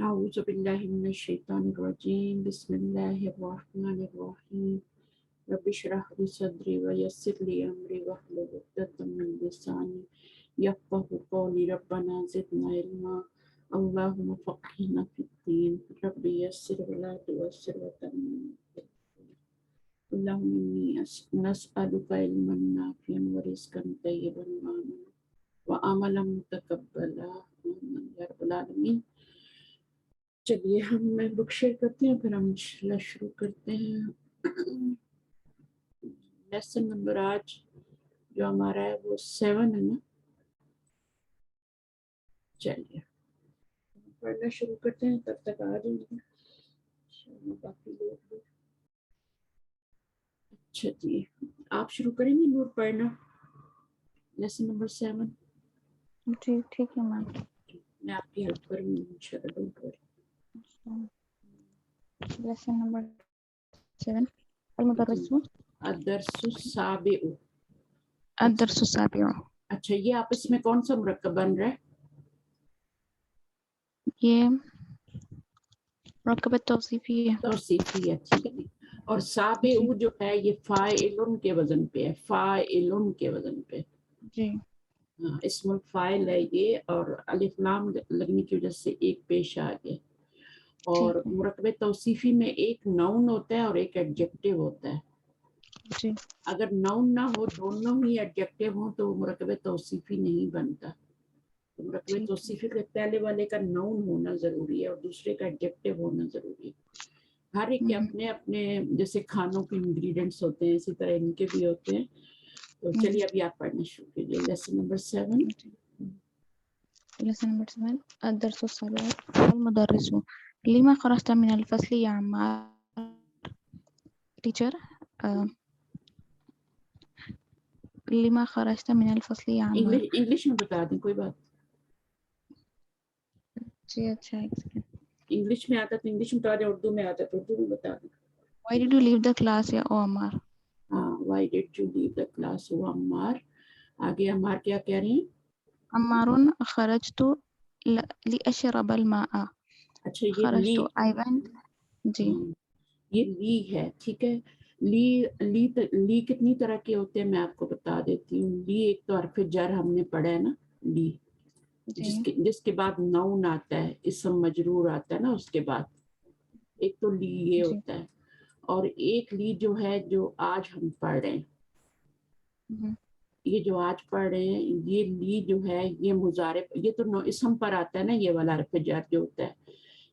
أعوذ بالله من الشيطان الرجيم بسم الله الرحمن الرحيم رب اشرح لي صدري ويسر لي أمري واحلل عقدة من لساني يفقهوا قولي ربنا زدنا علما اللهم فقهنا في الدين رب يسر ولا تعسر وتمم اللهم إني نسألك علما نافعا ورزقا طيبا وعملا متقبلا يا رب العالمين. چلیے ہم بک شیئر کرتے ہیں پھر ہم انشاءاللہ شروع کرتے ہیں. لیسن نمبر آج جو ہمارا ہے وہ 7 ہے نا. چلیے پڑھنا شروع کرتے ہیں، تب تک آ جائیں گے باقی لوگ بھی. اچھا جی آپ شروع کریں گے نور پڑھنا لیسن نمبر 7. جی ٹھیک ہے میم. میں آپ کی ہیلپ کروں گی انشاءاللہ. Don't worry. لیسن نمبر 7 المدرس الدرس السابع. الدرس السابع. اچھا یہ آپس میں کون سا مرکب بن رہا ہے؟ یہ مرکب توصیفی ہے. توصیفی ہے، ٹھیک ہے. اور سابع جو ہے یہ فاعل کے وزن پہ ہے، فاعل کے وزن پہ. جی اسم الفاعل ہے یہ، اور الف لام لگنے کی وجہ سے ایک پیش آ گئے. اور مرکب توصیفی میں ایک ناؤن ہوتا ہے اور ایک ایڈجیکٹو ہوتا ہے. جی اگر ناؤن نہ ہو دونوں ہی ایڈجیکٹو ہوں تو مرکب توصیفی نہیں بنتا. مرکب توصیفی کے پہلے والے کا ناؤن ہونا ضروری ہے اور دوسرے کا ایڈجیکٹو ہونا ضروری ہے. ہر ایک کے اپنے اپنے جیسے کھانوں کے انگریڈینٹس ہوتے ہیں اسی طرح ان کے بھی ہوتے ہیں. تو چلیے ابھی آپ پڑھنا شروع کیجیے لیسن نمبر 7. لیسن نمبر 7 الدرس السابع المدرس لما خرجت من الفصل يا عمار. ٹیچر لما خرجت من الفصل يا عمار. انگلش میں بتا دیں کوئی بات. جی اچھا ایک سیکنڈ. انگلش میں آتا تو انگلش میں بتا دیں، اردو میں آتا تو اردو میں بتا دیں. Why did you leave the class یا او عمار. ہاں why did you leave the class او عمار. آگے عمار کیا کہہ رہے ہیں؟ عمار خرجت لأشرب الماء. اچھا یہ خرجت لی، I went. جی یہ لی ہے، ٹھیک ہے. لی کتنی طرح کے ہوتے ہیں میں آپ کو بتا دیتی ہوں. لی ایک تو حرف جر ہم نے پڑھا ہے نا، لی جس کے بعد نون آتا ہے، اسم مجرور آتا ہے نا اس کے بعد. ایک تو لی یہ ہوتا ہے، اور ایک لی جو ہے جو آج ہم پڑھ رہے ہیں. یہ جو آج پڑھ رہے ہیں یہ لی جو ہے یہ مضارع، یہ تو اسم پر آتا ہے نا، یہ والا حرف جر جو ہوتا ہے.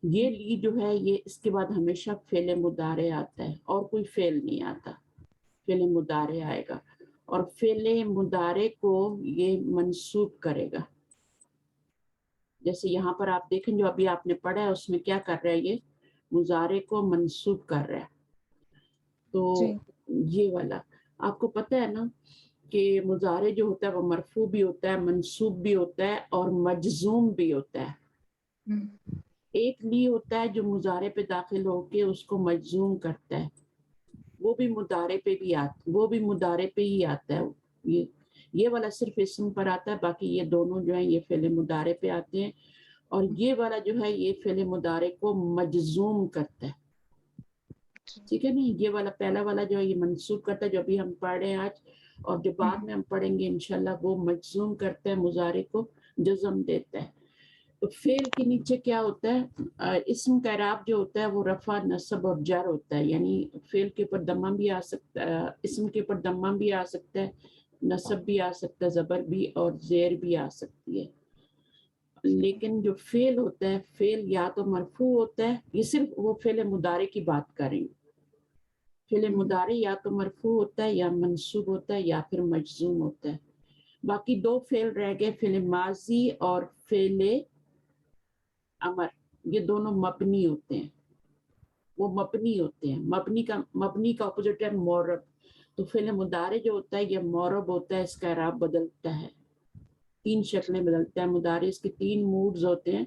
یہ لی جو ہے یہ اس کے بعد ہمیشہ فعل مضارع آتا ہے اور کوئی فعل نہیں آتا، فعل مضارع آئے گا. اور فعل مضارع کو یہ منصوب کرے گا. جیسے یہاں پر آپ دیکھیں جو ابھی آپ نے پڑھا ہے اس میں کیا کر رہا ہے، یہ مضارع کو منصوب کر رہا ہے. تو یہ والا آپ کو پتہ ہے نا کہ مضارع جو ہوتا ہے وہ مرفوع بھی ہوتا ہے، منصوب بھی ہوتا ہے اور مجزوم بھی ہوتا ہے. ایک لی ہوتا ہے جو مضارع پہ داخل ہو کے اس کو مجزوم کرتا ہے، وہ بھی مضارع پہ ہی آتا ہے. یہ والا صرف اسم پر آتا ہے، باقی یہ دونوں جو ہیں یہ فعل مضارع پہ آتے ہیں. اور یہ والا جو ہے یہ فعل مضارع کو مجزوم کرتا ہے، ٹھیک ہے نا. یہ والا پہلا والا جو ہے یہ منصوب کرتا ہے جو ابھی ہم پڑھ رہے ہیں آج، اور جو بعد میں ہم پڑھیں گے انشاءاللہ وہ مجزوم کرتا ہے، مضارع کو جزم دیتا ہے. تو فعل کے نیچے کیا ہوتا ہے، اسم کا اعراب جو ہوتا ہے وہ رفع، نصب اور جر ہوتا ہے. یعنی فعل کے اوپر دمہ بھی آ سکتا ہے، اسم کے اوپر دمہ بھی آ سکتا ہے، نصب بھی آ سکتا ہے، زبر بھی اور زیر بھی آ سکتی ہے. لیکن جو فعل ہوتا ہے، فعل یا تو مرفوع ہوتا ہے، یہ صرف وہ فعل مضارع کی بات کریں. فعل مضارع یا تو مرفوع ہوتا ہے یا منصوب ہوتا ہے یا پھر مجزوم ہوتا ہے. باقی دو فعل رہ گئے، فعل ماضی اور فعل امر، یہ دونوں مبنی ہوتے ہیں، وہ مبنی ہوتے ہیں. مبنی کا اپوزٹ ہے معرب. تو فعل مضارع جو ہوتا ہے یہ معرب ہوتا ہے، اس کا اعراب بدلتا ہے، 3 شکلیں بدلتا ہے. مضارع اس کے 3 موڈز ہوتے ہیں.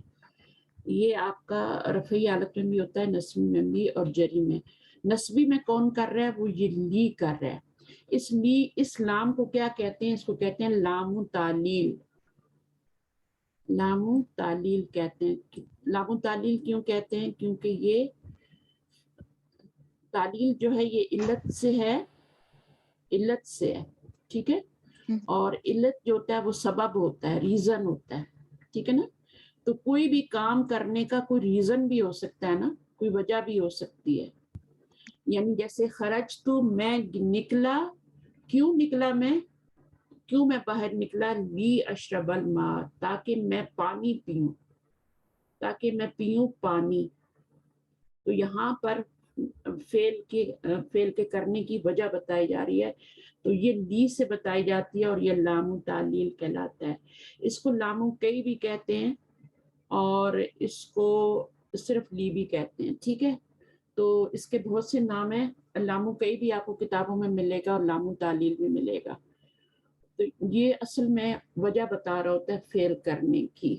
یہ آپ کا رفعی حالت میں بھی ہوتا ہے، نصبی میں بھی اور جری میں. نصبی میں کون کر رہا ہے، وہ یہ لی کر رہا ہے. اس لام کو کیا کہتے ہیں، اس کو کہتے ہیں لام تعلیل. لامو تعلیل کہتے ہیں. لامو تعلیل کیوں کہتے ہیں؟ کیونکہ یہ تعلیل جو ہے یہ علت سے ہے، علت سے ہے، ٹھیک ہے. اور علت جو ہوتا ہے وہ سبب ہوتا ہے، ریزن ہوتا ہے، ٹھیک ہے نا. تو کوئی بھی کام کرنے کا کوئی ریزن بھی ہو سکتا ہے نا، کوئی وجہ بھی ہو سکتی ہے. یعنی جیسے خرج تو میں نکلا، کیوں نکلا میں، کیوں میں باہر نکلا، لی اشرب الماء، تاکہ میں پانی پیوں، تاکہ میں پیوں پانی. تو یہاں پر فعل کے کرنے کی وجہ بتائی جا رہی ہے، تو یہ لی سے بتائی جاتی ہے اور یہ لام تعلیل کہلاتا ہے. اس کو لام کئی بھی کہتے ہیں اور اس کو صرف لی بھی کہتے ہیں، ٹھیک ہے. تو اس کے بہت سے نام ہیں. لام کئی بھی آپ کو کتابوں میں ملے گا اور لام تعلیل بھی ملے گا. تو یہ اصل میں وجہ بتا رہا ہوتا ہے فعل کرنے کی.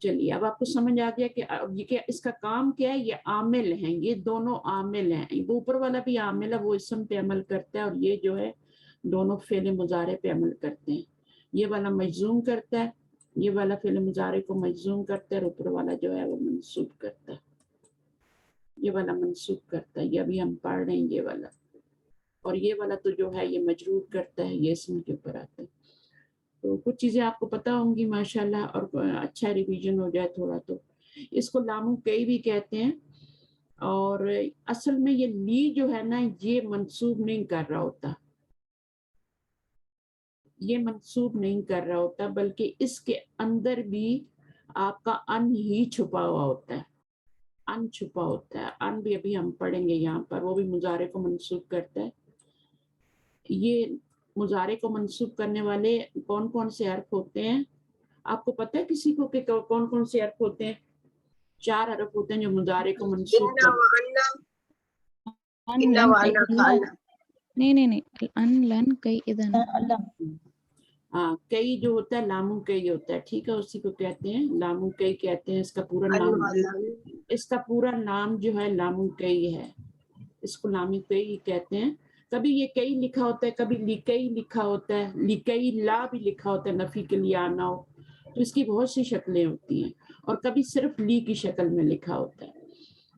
چلیے اب آپ کو سمجھ آ گیا کہ یہ کیا، اس کا کام کیا ہے. یہ عامل ہیں، یہ دونوں عامل ہیں. وہ اوپر والا بھی عامل ہے، وہ اسم پہ عمل کرتا ہے، اور یہ جو ہے دونوں فعل مضارع پہ عمل کرتے ہیں. یہ والا مجزوم کرتا ہے، یہ والا فعل مضارع کو مجزوم کرتا ہے، اور اوپر والا جو ہے وہ منصوب کرتا ہے. یہ والا منصوب کرتا ہے، یہ ابھی ہم پڑھ رہے ہیں یہ والا. اور یہ والا تو جو ہے یہ مجرور کرتا ہے، یہ اسم کے اوپر آتا ہے. تو کچھ چیزیں آپ کو پتہ ہوں گی ماشاءاللہ، اور اچھا ریویژن ہو جائے تھوڑا. تو اس کو لام کئی بھی کہتے ہیں. اور اصل میں یہ لی جو ہے نا، یہ منصوب نہیں کر رہا ہوتا، یہ منصوب نہیں کر رہا ہوتا، بلکہ اس کے اندر بھی آپ کا ان ہی چھپا ہوا ہوتا ہے. ان چھپا ہوتا ہے. ان بھی ابھی ہم پڑھیں گے یہاں پر، وہ بھی مضارع کو منصوب کرتا ہے. یہ مضارع کو منصوب کرنے والے کون کون سے حرف ہوتے ہیں؟ آپ کو پتہ ہے کسی کو کہ کون کون سے حرف ہوتے ہیں؟ 4 حرف ہوتے ہیں جو مضارع کو منصوب کرتے ہیں. نہیں ان لن کئی اذن. ہاں، کئی جو ہوتا ہے لامو کئی ہوتا ہے، ٹھیک ہے. اسی کو کہتے ہیں لامو کئی کہتے ہیں. اس کا پورا نام، اس کا پورا نام جو ہے لامو کئی ہے. اس کو لامو کئی کہتے ہیں. کبھی یہ کئی لکھا ہوتا ہے، کبھی لکئی لکھا ہوتا ہے، لکئی لا بھی لکھا ہوتا ہے نفی کے لیے آنا ہو. تو اس کی بہت سی شکلیں ہوتی ہیں، اور کبھی صرف لی کی شکل میں لکھا ہوتا ہے.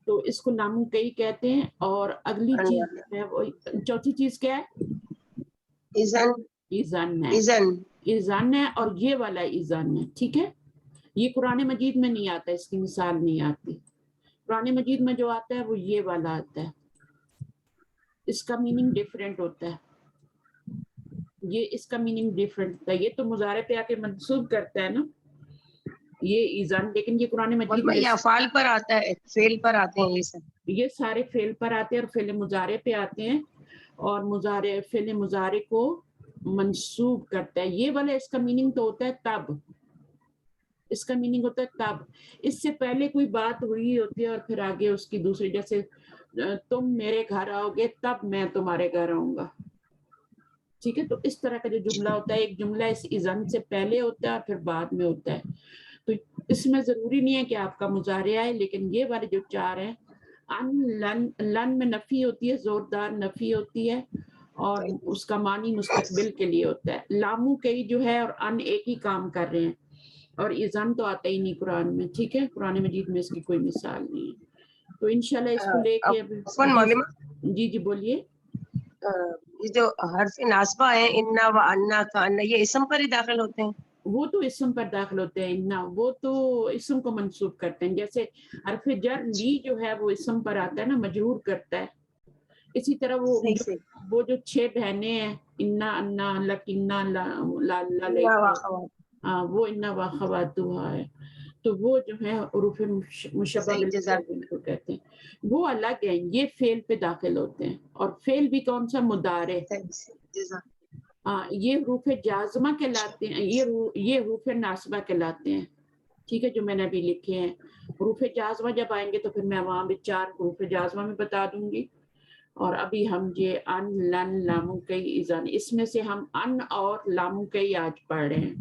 تو اس کو لامو کئی کہتے ہیں. اور اگلی چیز ہے وہ چوتھی چیز کیا ہے؟ ایزن ہے. ایزن ہے، اور یہ والا ایزن ہے، ٹھیک ہے. یہ قرآن مجید میں نہیں آتا، اس کی مثال نہیں آتی. قرآن مجید میں جو آتا ہے وہ یہ والا آتا ہے. اس کا میننگ ڈیفرنٹ ہوتا ہے. یہ اس کا میننگ ڈیفرنٹ ہوتا ہے. یہ تو مضارع پہ آ کے منصوب کرتا ہے نا یہ ایزان، لیکن یہ قرآن مجید میں افعال پر آتا ہے، فعل پر آتے ہیں. یہ سب یہ سارے فعل پر آتے ہیں اور فعل مضارع پہ آتے ہیں. اور فعل مضارع کو منصوب کرتا ہے. یہ والا اس کا میننگ تو ہوتا ہے تب، اس کا میننگ ہوتا ہے تب. اس سے پہلے کوئی بات ہوئی ہوتی ہے اور پھر آگے اس کی دوسری، جیسے تم میرے گھر آؤ گے تب میں تمہارے گھر آؤں گا، ٹھیک ہے. تو اس طرح کا جو جملہ ہوتا ہے، ایک جملہ اس ایزن سے پہلے ہوتا ہے اور پھر بعد میں ہوتا ہے. تو اس میں ضروری نہیں ہے کہ آپ کا مضارع ہے، لیکن یہ والے جو 4 ہیں، لن میں نفی ہوتی ہے، زوردار نفی ہوتی ہے، اور اس کا معنی مستقبل کے لیے ہوتا ہے. لامو کئی جو ہے اور ان ایک ہی کام کر رہے ہیں. اور ایزن تو آتا ہی نہیں قرآن میں، ٹھیک ہے. قرآن مجید میں اس کی کوئی مثال نہیں ہے. تو انشاءاللہ اس کو لے کے جی بولیے. یہ جو حرف ناصبہ ہیں، انا و انا کا انا، یہ اسم پر ہی داخل ہوتے ہیں. وہ تو اسم پر داخل ہوتے ہیں. انا وہ تو اسم کو منصوب کرتے ہیں. جیسے حرف جر لی جو ہے وہ اسم پر آتا ہے نا، مجرور کرتا ہے. اسی طرح وہ جو 6 بہنیں ہیں، انا انا لکنا وہ انا واخواتها ہے. تو وہ جو ہے حروف مشبہ بالفعل کو کہتے ہیں. وہ الگ ہیں، یہ فعل پہ داخل ہوتے ہیں. اور فعل بھی کون سا؟ مضارع. یہ حروف جازمہ کہلاتے ہیں، یہ حروف ناصبہ کہلاتے ہیں، ٹھیک ہے. جو میں نے ابھی لکھے ہیں حروف جازمہ، جب آئیں گے تو پھر میں وہاں بھی 4 حروف جازمہ میں بتا دوں گی. اور ابھی ہم یہ ان لن لامو کئی ایزان، اس میں سے ہم ان اور لامو کئی آج پڑھ رہے ہیں.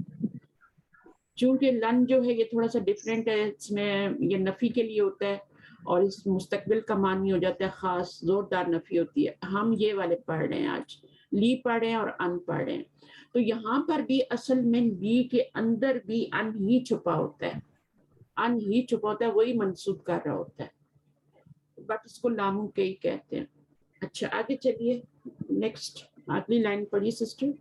چونکہ لن جو ہے یہ تھوڑا سا ڈیفرنٹ ہے، اس میں یہ نفی کے لیے ہوتا ہے اور اس مستقبل کا معنی ہو جاتا ہے خاص، زوردار نفی ہوتی ہے. ہم یہ والے پڑھ رہے ہیں آج، لی پڑھیں اور ان پڑھیں. تو یہاں پر بھی اصل میں لی کے اندر بھی ان ہی چھپا ہوتا ہے, ان ہی چھپا ہوتا ہے, وہی منسوب کر رہا ہوتا ہے, بٹ اس کو لامو کے ہی کہتے ہیں. اچھا آگے چلیے, نیکسٹ اگلی لائن پڑھیے سسٹر.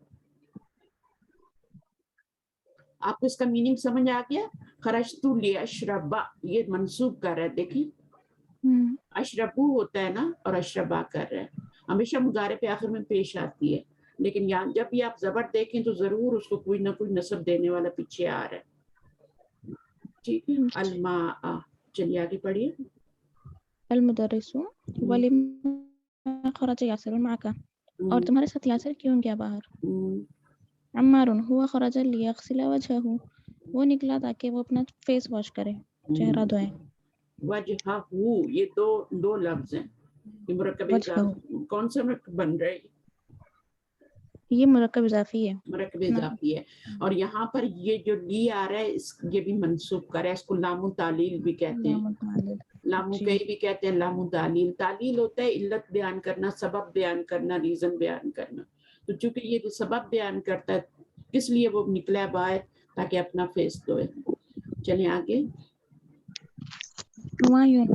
آپ کو اس کا میننگ سمجھ آ گیا؟ خرجتو لیشربا, یہ منسوب کر رہا ہے, دیکھیں اشربو ہوتا ہے نا اور اشربا کر رہا ہے, ہمیشہ مضارع پہ آخر میں پیش آتی ہے, لیکن یہاں جب بھی آپ زبر دیکھیں تو ضرور اس کو کوئی نہ کوئی نصب دینے والا پیچھے آ رہا ہے. ٹھیک ہے, الماء. چلیے آگے پڑھیے. المدرس ولما خرج یاسر معك, اور تمہارے ساتھ یاسر کیوں گیا باہر؟ عمار هو خرج ليغسل وجهه, وہ نکلا تاکہ وہ اپنا فیس واش کرے, چہرہ دھوئے. وجہہ, یہ دو لفظ ہیں, یہ مرکب اضافی, کون سا مرکب بن رہا ہے؟ یہ مرکب اضافی ہے, مرکب اضافی ہے. اور یہاں پر یہ جو لی آ رہا ہے یہ بھی منسوب کر رہا ہے, اس کو لام تعلیل بھی کہتے ہیں, لام کئی بھی کہتے ہیں, لام تعلیل. تعلیل ہوتا ہے علت بیان کرنا, سبب بیان کرنا, ریزن بیان کرنا. تو چونکہ یہ سبب بیان کرتا ہے, کس لیے وہ نکلا باہر, تاکہ اپنا فیس دھوئے. چلیں آگے. ہمایون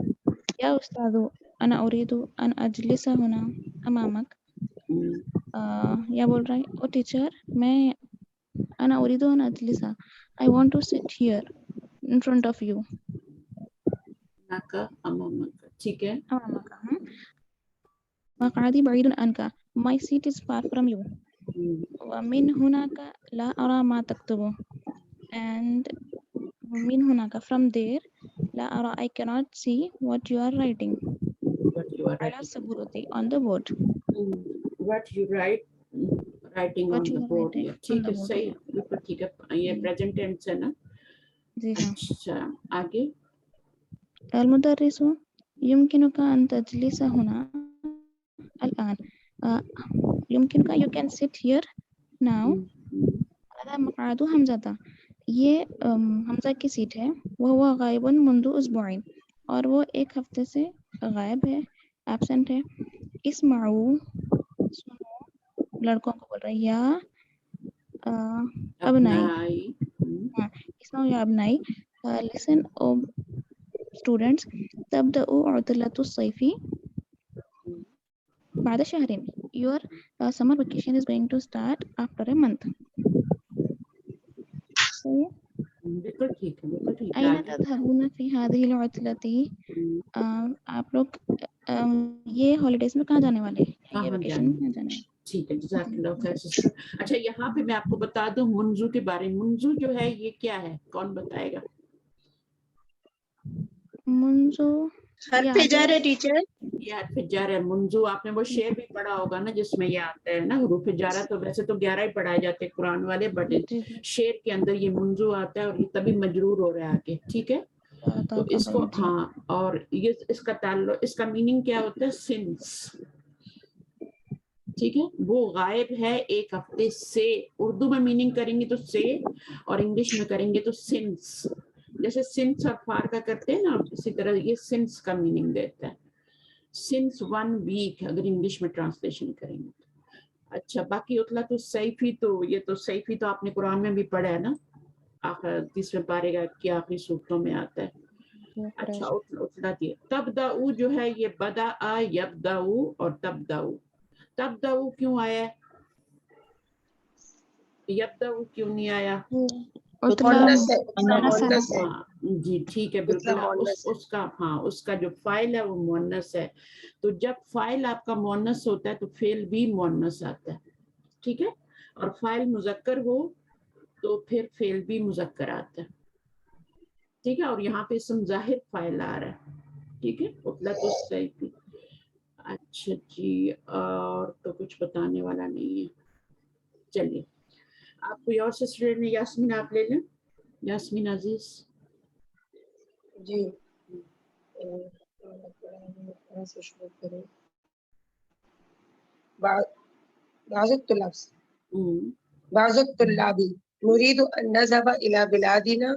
یا استاد انا اريد ان اجلس هنا امامك, یا بول رہا ہے او ٹیچر میں انا اريد ان اجلس, I want to sit here in front of you. ناکا امامک, ٹھیک ہے. مقعدي بعيد عنك, my seat is far from you. ومن هناك لا أرى ما تكتب, and من هناك from there لا أرى, I cannot see what you are writing. على السبورة, on the board. What you write, writing on the board. ٹھیک ہے, صحیح, بالکل ٹھیک ہے. یہ present tense ہے نا. جی ہاں. اچھا آگے. المدرس يمكنك أن تجلس هنا الآن, يمكنك, you can sit here now. هذا مقعد حمزة, یہ حمزہ کی سیٹ ہے. وہ غائب منذ اسبوعین, اور وہ ایک ہفتے سے غائب ہے, ایبسنٹ ہے. اسمعوا, سنو, لڑکوں کو بول رہا ہے, یا ابنائی, اسمعوا یا ابنائی, listen او students, تبدأ عطلة الصيف بعد شهرين, your summer vacation is going to start after a month. بالکل ٹھیک ہے, بالکل ٹھیک ہے. أين تذهبون في هذه العطلة, آپ لوگ یہ ہالیڈیز میں کہاں جانے والے ہیں, یہ ویکیشن میں کہاں جانے والے؟ ٹھیک ہے, جزاک اللہ خیر سسٹر. اچھا یہاں پہ میں آپ کو بتا دوں منزو کے بارے میں. منزو جو ہے یہ کیا ہے, کون بتائے گا؟ منزو حرف جر ہے ٹیچر, یہ حرف جر ہے. منزو آپ نے وہ شعر بھی پڑھا ہوگا نا جس میں یہ آتا ہے نا حروف جارہ. تو ویسے تو 11 ہی پڑھائے جاتے ہیں قرآن والے, بٹ شعر کے اندر یہ منزو آتا ہے اور یہ تبھی مجرور ہو رہا ہے آگے. ٹھیک ہے, تو اس کو ہاں, اور یہ اس کا تعلق, اس کا میننگ کیا ہوتا ہے؟ سنس. ٹھیک ہے, وہ غائب ہے ایک ہفتے سے. اردو میں میننگ کریں گے تو سے, اور انگلش میں کریں گے تو سنس. جیسے سنس اور فار کا کرتے ہیں نا, اسی طرح یہ سنس کا میننگ دیتا ہے. سنس 1 week اگر انگلش میں ٹرانسلیشن کریں گے. اچھا باقی اطلاق السیفی, تو یہ تو سیفی تو آپ نے قرآن میں بھی پڑھا ہے نا, آخر 30ویں پارے کی آخری صورتوں میں آتا ہے. اچھا اطلاق یہ تبدأ جو ہے یہ بدا یبدأ اور تبدأ. تبدأ کیوں آیا ہے, یبدأ کیوں نہیں آیا؟ جی ٹھیک ہے, بالکل. اس کا ہاں, اس کا جو فاعل ہے وہ مؤنث ہے. تو جب فاعل آپ کا مؤنث ہوتا ہے تو فعل بھی مؤنث آتا ہے. ٹھیک ہے, اور فاعل مذکر ہو تو پھر فعل بھی مذکر آتا ہے. ٹھیک ہے, اور یہاں پہ اسم ظاہر فاعل آ رہا ہے. ٹھیک ہے, اطلق السیفی. اچھا جی, اور تو کچھ بتانے والا نہیں ہے. چلیے آپ کوئی اور سسٹر نے, یاسمین آپ لے لیں, یاسمین عزیز. جی بعض الطلاب نريد أن نذهب إلى بلادنا,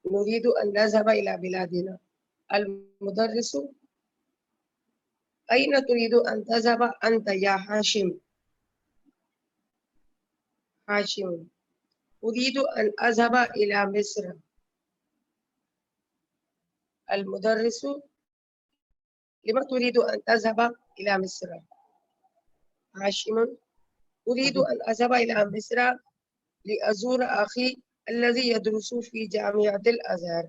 نريد أن نذهب إلى بلادنا. المدرس أين تريد أن تذهب أنت يا هاشم؟ هاشم: أريد أن أذهب إلى مصر. المدرس: لما تريد أن تذهب إلى مصر؟ هاشم: أريد أن أذهب إلى مصر لأزور أخي الذي يدرس في جامعة الأزهر.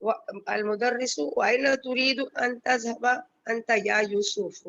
المدرس: وأين تريد أن تذهب أنت يا يوسف؟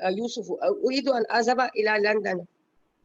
أريد أن أذهب إلى لندن.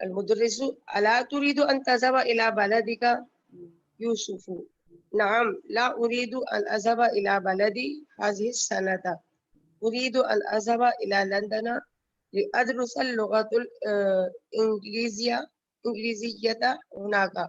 المدرس: ألا تريد أن تذهب إلى بلدك يوسف؟ نعم، لا أريد أن أذهب إلى بلدي هذه السنة. أريد أن أذهب إلى لندن لأدرس اللغة الإنجليزية هناك.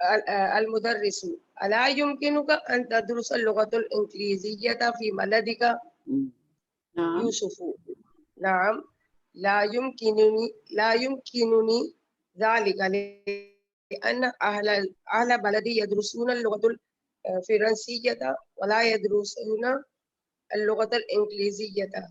المدرس: ألا يمكنك أن تدرس اللغة الإنجليزية في بلدك يوسف؟ نعم، لا يمكنني ذلك لأن أهل بلدي يدرسون اللغة الفرنسية ولا يدرسون اللغة الإنجليزية.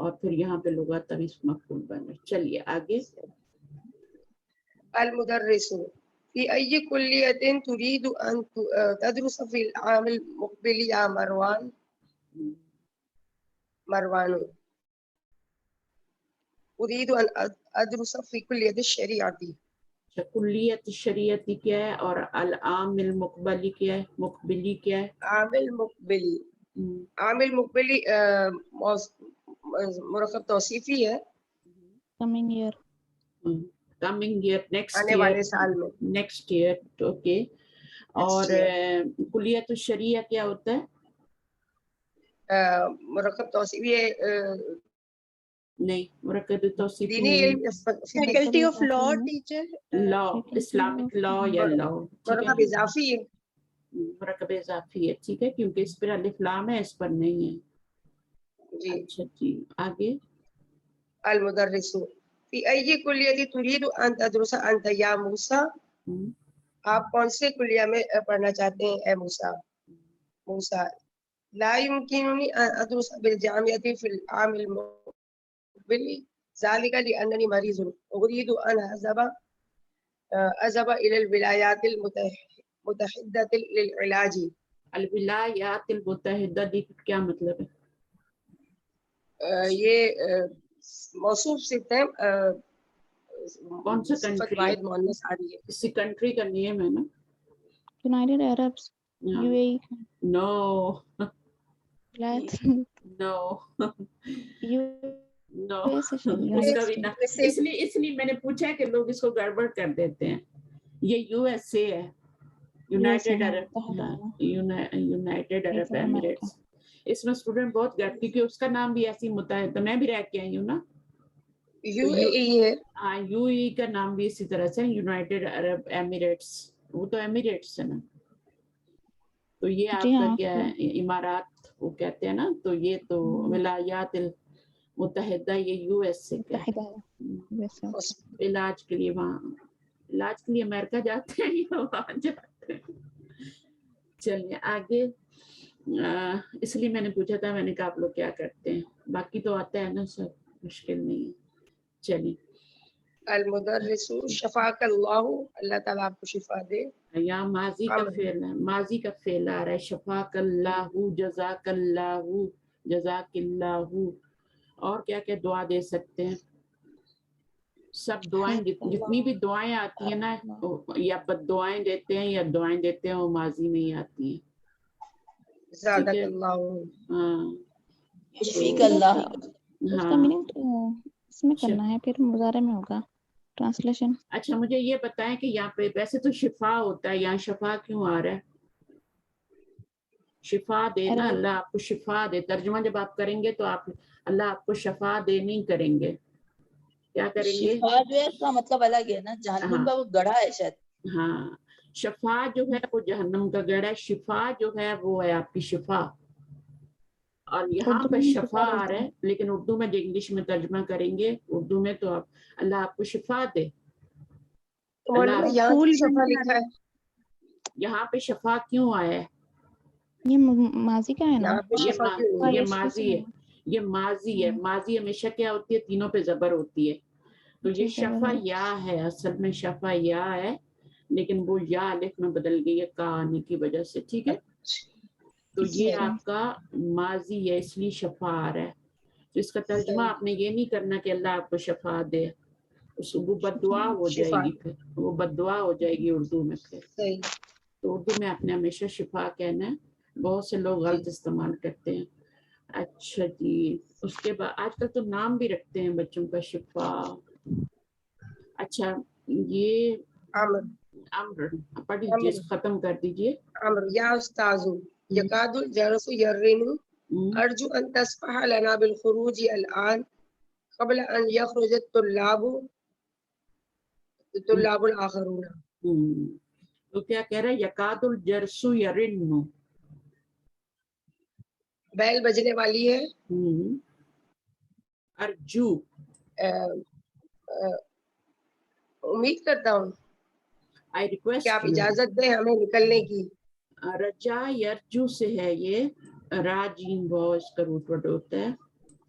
اور پھر یہاں پہ لغات اسم مفعول بنے. چلیے آگے. المدرس في أي كلية تريد أن تدرس في العام المقبل يا مروان؟ مروان أريد أن أدرس في كلية الشريعة. کلیت الشریعتی کیا ہے اور العام المقبلی کیا ہے؟ مقبلی کیا ہے؟ عام المقبلی. عام المقبلی مرکب توصیفی ہے. coming year. Coming year, next آنے ایئر. والے سال میں. Next year. اوکے. اور کلیت الشریعہ کیا ہوتا ہے؟ مرکب توصیفی ہے. نہیں، مرکب توصیفی دینی علم. Faculty of law teacher. Law, Islamic law یا لا. مرکب اضافی ہے. مرکب اضافی ہے، ٹھیک ہے، کیونکہ اس پر الف لام ہے، اس پر نہیں ہے. جی. اچھا جی آگے. المدرس فی ای کلیہ ترید ان تدرس انت یا موسیٰ؟ آپ کون سے کلیہ میں پڑھنا چاہتے ہیں اے موسیٰ؟ موسیٰ لا يمكنني ان ادرس بالجامعة في العام المقبل ذلك لانني مريض اريد ان اذهب الى الولايات المتحدة للعلاج. الولایات المتحدہ دی کیا مطلب ہے؟ یہ موصوف صفت ہے. کون سا صفت کنٹری؟ واحد مؤنث آ رہی ہے. کسی کنٹری کا نیم ہے نا؟ United Arabs. UAE. نو نو نو، اس کا بھی نا. اس لیے میں نے پوچھا کہ لوگ اس کو گڑبڑ کر دیتے ہیں. یہ یو ایس اے ہے، یونائٹیڈ عرب ایمریٹس. اس میں اسٹوڈنٹ بہت گئے کیونکہ اس کا نام بھی ایسی متحد، میں بھی رہ کے آئی ہوں نا. یو اے ای ہے. ہاں، یو ای کا نام بھی اسی طرح سے یونائٹیڈ عرب ایمریٹس. وہ تو ایمریٹس ہے نا. تو یہ آپ کا کیا ہے، امارات وہ کہتے ہیں نا. تو یہ تو ولایات المتحدہ، یہ یو ایس سے علاج کے لیے، وہاں علاج کے لیے امریکہ جاتے ہیں یا وہاں جاتے ہیں. چلیے آگے. اس لیے میں نے پوچھا تھا، میں نے کہا آپ لوگ کیا کرتے ہیں. باقی تو آتا ہے نا، سب مشکل نہیں ہے. چلیے. المدرس شفاک اللہ، اللہ تعالیٰ آپ کو شفا دے. یا ماضی کا فعل ہے، ماضی کا فعل آ رہا ہے. شفاک اللہ، جزاک اللہ، جزاک اللہ. اور کیا کیا دعا دے سکتے ہیں؟ سب دعائیں، جتنی بھی دعائیں آتی ہیں نا، یا بد دعائیں دیتے ہیں یا دعائیں دیتے ہیں، وہ ماضی میں ہی آتی ہیں. زادک اللہ. ہاں، شفیق اللہ. اس کا میننگ تو اس میں کرنا ہے، پھر مضارع میں ہوگا ٹرانسلیشن. اچھا مجھے یہ بتائیں کہ یہاں پہ ویسے تو شفا ہوتا ہے، یہاں شفا کیوں آ رہا ہے؟ شفا دینا، اللہ آپ کو شفا دے. ترجمہ جب آپ کریں گے تو آپ، اللہ آپ کو شفا دے نہیں کریں گے، کیا کریں گے؟ شفا جو ہے اس کا مطلب الگ ہے نا، جہنم کا وہ گڑھا ہے شاید. ہاں، شفا جو ہے وہ جہنم کا گڑھا ہے، شفا جو ہے وہ ہے آپ کی شفا. اور یہاں پہ شفا آ رہا ہے، لیکن اردو میں جو انگلش میں ترجمہ کریں گے، اردو میں تو اللہ آپ کو شفا دے. یہاں پہ شفا کیوں آیا ہے؟ یہ ماضی کا ہے نا، یہ ماضی ہے، یہ ماضی ہے. ماضی ہمیشہ کیا ہوتی ہے؟ تینوں پہ زبر ہوتی ہے. تو یہ شفا یا ہے، اصل میں شفا یا ہے، لیکن وہ یا الف میں بدل گئی ہے کا آنے کی وجہ سے. ٹھیک ہے، تو یہ آپ کا ماضی ہے، اس لیے شفا آ رہا ہے. تو اس کا ترجمہ آپ نے یہ نہیں کرنا کہ اللہ آپ کو شفا دے، وہ بد دعا ہو جائے گی، پھر وہ بد دعا ہو جائے گی اردو میں. پھر تو اردو میں آپ نے ہمیشہ شفا کہنا ہے. بہت سے لوگ غلط استعمال کرتے ہیں. اچھا جی، اس کے بعد آج کل تو نام بھی رکھتے ہیں بچوں کا، شفا. اچھا، یہ امر پڑھ لیجیے، ختم کر دیجیے. امر یا استاذ یکاد الجرس یرن ارجو ان تسمح لنا بالخروج الان قبل ان یخرج الطلاب الاخرون. تو کیا کہہ رہا ہے؟ یکاد الجرس یرن، بیل بجنے والی ہے. ارجو، امید کرتا ہوں کہ آپ you. اجازت دیں ہمیں نکلنے کی. رجا یرجو سے ہے، یہ راجین وہ اس کا روٹ وٹ ہوتا ہے.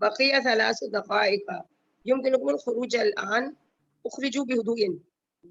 بقي 3 دقائق يمكنكم الخروج الآن اخرجوا بهدوء.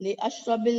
li ashrabil।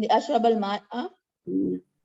li ashrabal ma'a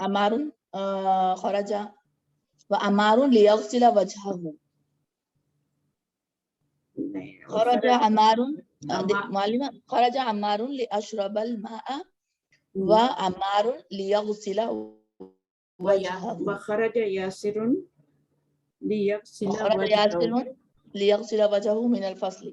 amarun kharaja wa amarun liyaghsila wajhahu। kharaja amarun معلمة kharaja amarun liashrabal ma'a wa amarun liyaghsila wajhahu। wa kharaja yasirun liyaghsila kharaja yasirun liyaghsila wajhahu min al-fasli।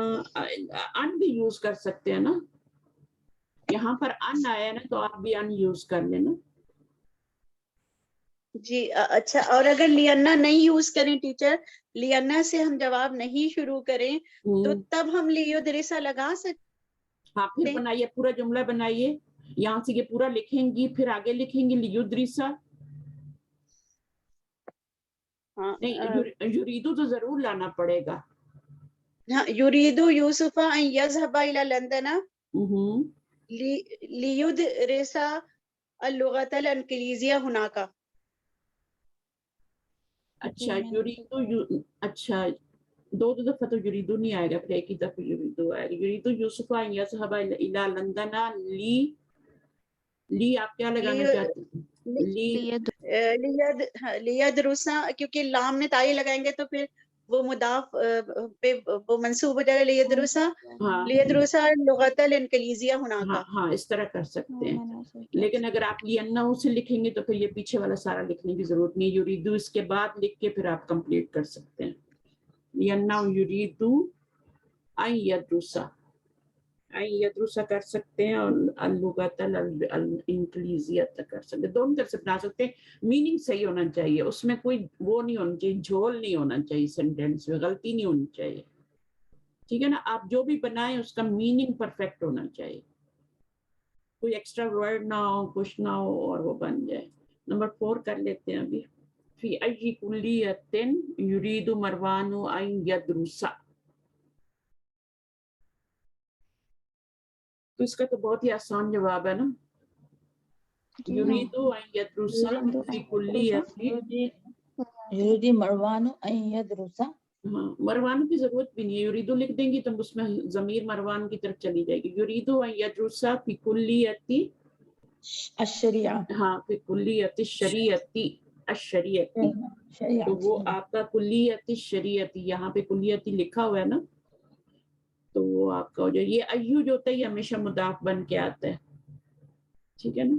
ان بھی use کر سکتے ہیں نا, یہاں پر ان آیا نا تو آپ بھی ان یوز کر لینا. جی اچھا, اور اگر لینا نہیں یوز کریں ٹیچر, لینا سے ہم جواب نہیں شروع کریں تو تب ہم لیودریسا لگا سکتے. ہاں پھر بنائیے, پورا جملہ بنائیے, یہاں سے یہ پورا لکھیں گی, پھر آگے لکھیں گی لیودریسا. نہیں, یریدو تو ضرور لانا پڑے گا. یریدو یوسف ان یذهب الى لندن لیودرس اللغة الانگلیزیہ هناك. اچھا یریدو, اچھا دو دفعہ تو یریدو نہیں آئے گا, پھر ایک ہی دفعہ یریدو آئے گا. یریدو یوسف ان یذهب الى لندن لی آپ کیا لگانا چاہتے ہیں؟ لیدرسا, کیونکہ لام میں تائی لگائیں گے تو پھر وہ مضاف پہ وہ منصوب ہو جائے گا. لیدرسا لغت الانگلیزیہ هناك. ہاں اس طرح کر سکتے ہیں, لیکن اگر آپ لینہو سے لکھیں گے تو پھر یہ پیچھے والا سارا لکھنے کی ضرورت نہیں. یریدو اس کے بعد لکھ کے پھر آپ کمپلیٹ کر سکتے ہیں. لینہو یریدو ان یدرسا, یدرسا کر سکتے ہیں, اور اللغت الانگلیزیہ کر سکتے ہیں. دونوں طرح سے بنا سکتے ہیں. میننگ صحیح ہونا چاہیے, اس میں کوئی وہ نہیں ہونا چاہیے, جھول نہیں ہونا چاہیے, سینٹینس میں غلطی نہیں ہونی چاہیے. ٹھیک ہے نا, آپ جو بھی بنائیں اس کا میننگ پرفیکٹ ہونا چاہیے, کوئی ایکسٹرا ورڈ نہ ہو, کچھ نہ ہو اور وہ بن جائے. نمبر 4 کر لیتے ہیں ابھی. فی ای کلیۃ یرید مروان ان یدرسا. تو اس کا تو بہت ہی آسان جواب ہے نا, یرید ان یدرسا فی کلیۃ. یریدی مروان ان یدرسا. ہاں, مروان کی ضرورت بھی نہیں ہے, یریدو لکھ دیں گی تو اس میں ضمیر مروان کی طرف چلی جائے گی. یریدو ان یدرسا فی کلیۃ الشریعہ. ہاں فی کلیۃ الشریعتی, الشریعتی. تو وہ آپ کا کلیت شریعتی, یہاں پہ کلیتی لکھا ہوا ہے نا, تو وہ آپ کا ہو جائے. یہ ایو جو ہوتا ہے یہ ہمیشہ مضاف بن کے آتا ہے. ٹھیک ہے نا,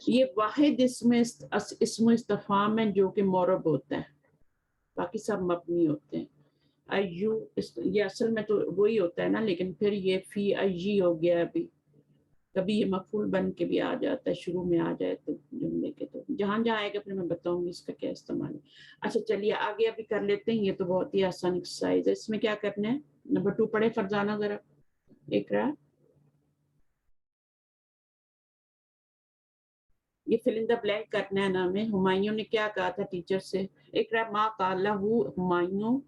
یہ واحد اسم استفہام ہے جو کہ معرب ہوتا ہے, باقی سب مبنی ہوتے ہیں. ایو یہ اصل میں تو وہی ہوتا ہے نا, لیکن پھر یہ فی ایجی ہو گیا. ابھی کبھی یہ مفعول بن کے بھی آ جاتا ہے, شروع میں آ جائے تو جملے کے, تو جہاں جہاں آئے گا پھر میں بتاؤں گی اس کا کیا استعمال ہے. اچھا چلیے آگے ابھی کر لیتے ہیں, یہ تو بہت ہی آسان ایکسرسائز ہے. اس میں کیا کرنا ہے, نمبر 2 پڑھے فرزانہ ذرا. اقرا, یہ فل ان دا بلینک کرنا ہے نا ہمیں. ہمایوں نے کیا کہا تھا ٹیچر سے؟ اقرا ما قالہ ہمایوں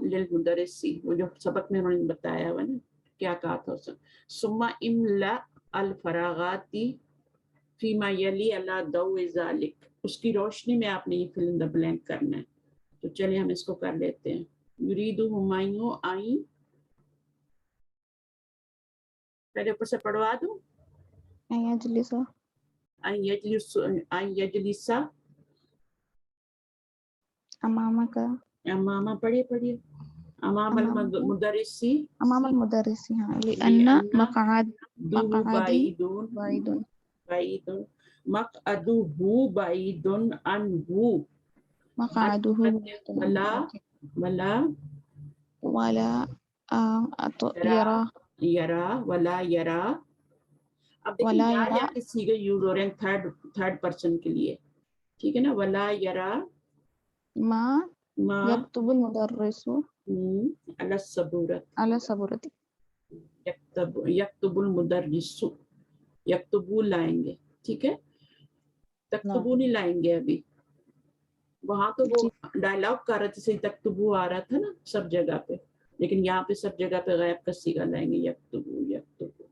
للمدرسی, وہ جو سبق میں انہوں نے بتایا ہوا نا, کیا کہا تھا اس نے؟ ثم املا الفراغات فیما یلی علی ضوء ذلک. اس کی روشنی میں آپ نے یہ فل ان دا بلینک کرنا ہے. تو چلیے ہم اس کو کر لیتے ہیں. یرید ہمایوں آئیں, پہلے اوپر سے پڑھوا دوں. ان یجلس امامک, امامہ پڑھیے امام المدرسی, امام المدرسی. ہاں, لأن مقعدہ بعید. مقعدہ بعید عنہ. مقعدہ ولا یرا ولا یرا. اب دیکھیں یا کے صیغے یوز ہو رہے ہیں تھرڈ پرسن کے لیے. ٹھیک ہے نا, ولا یرا ما یکتب المدرس علی السبورۃ. علی سبورتی. یکتب المدرس, یکتبو لائیں گے. ٹھیک ہے, تکتبو نہیں لائیں گے ابھی. وہاں تو وہ ڈائلاگ کر رہے تھے, صحیح تکتبو آ رہا تھا نا سب جگہ پہ, لیکن یہاں پہ سب جگہ پہ غائب کا صیغہ لائیں گے, یکتبو یکتبو.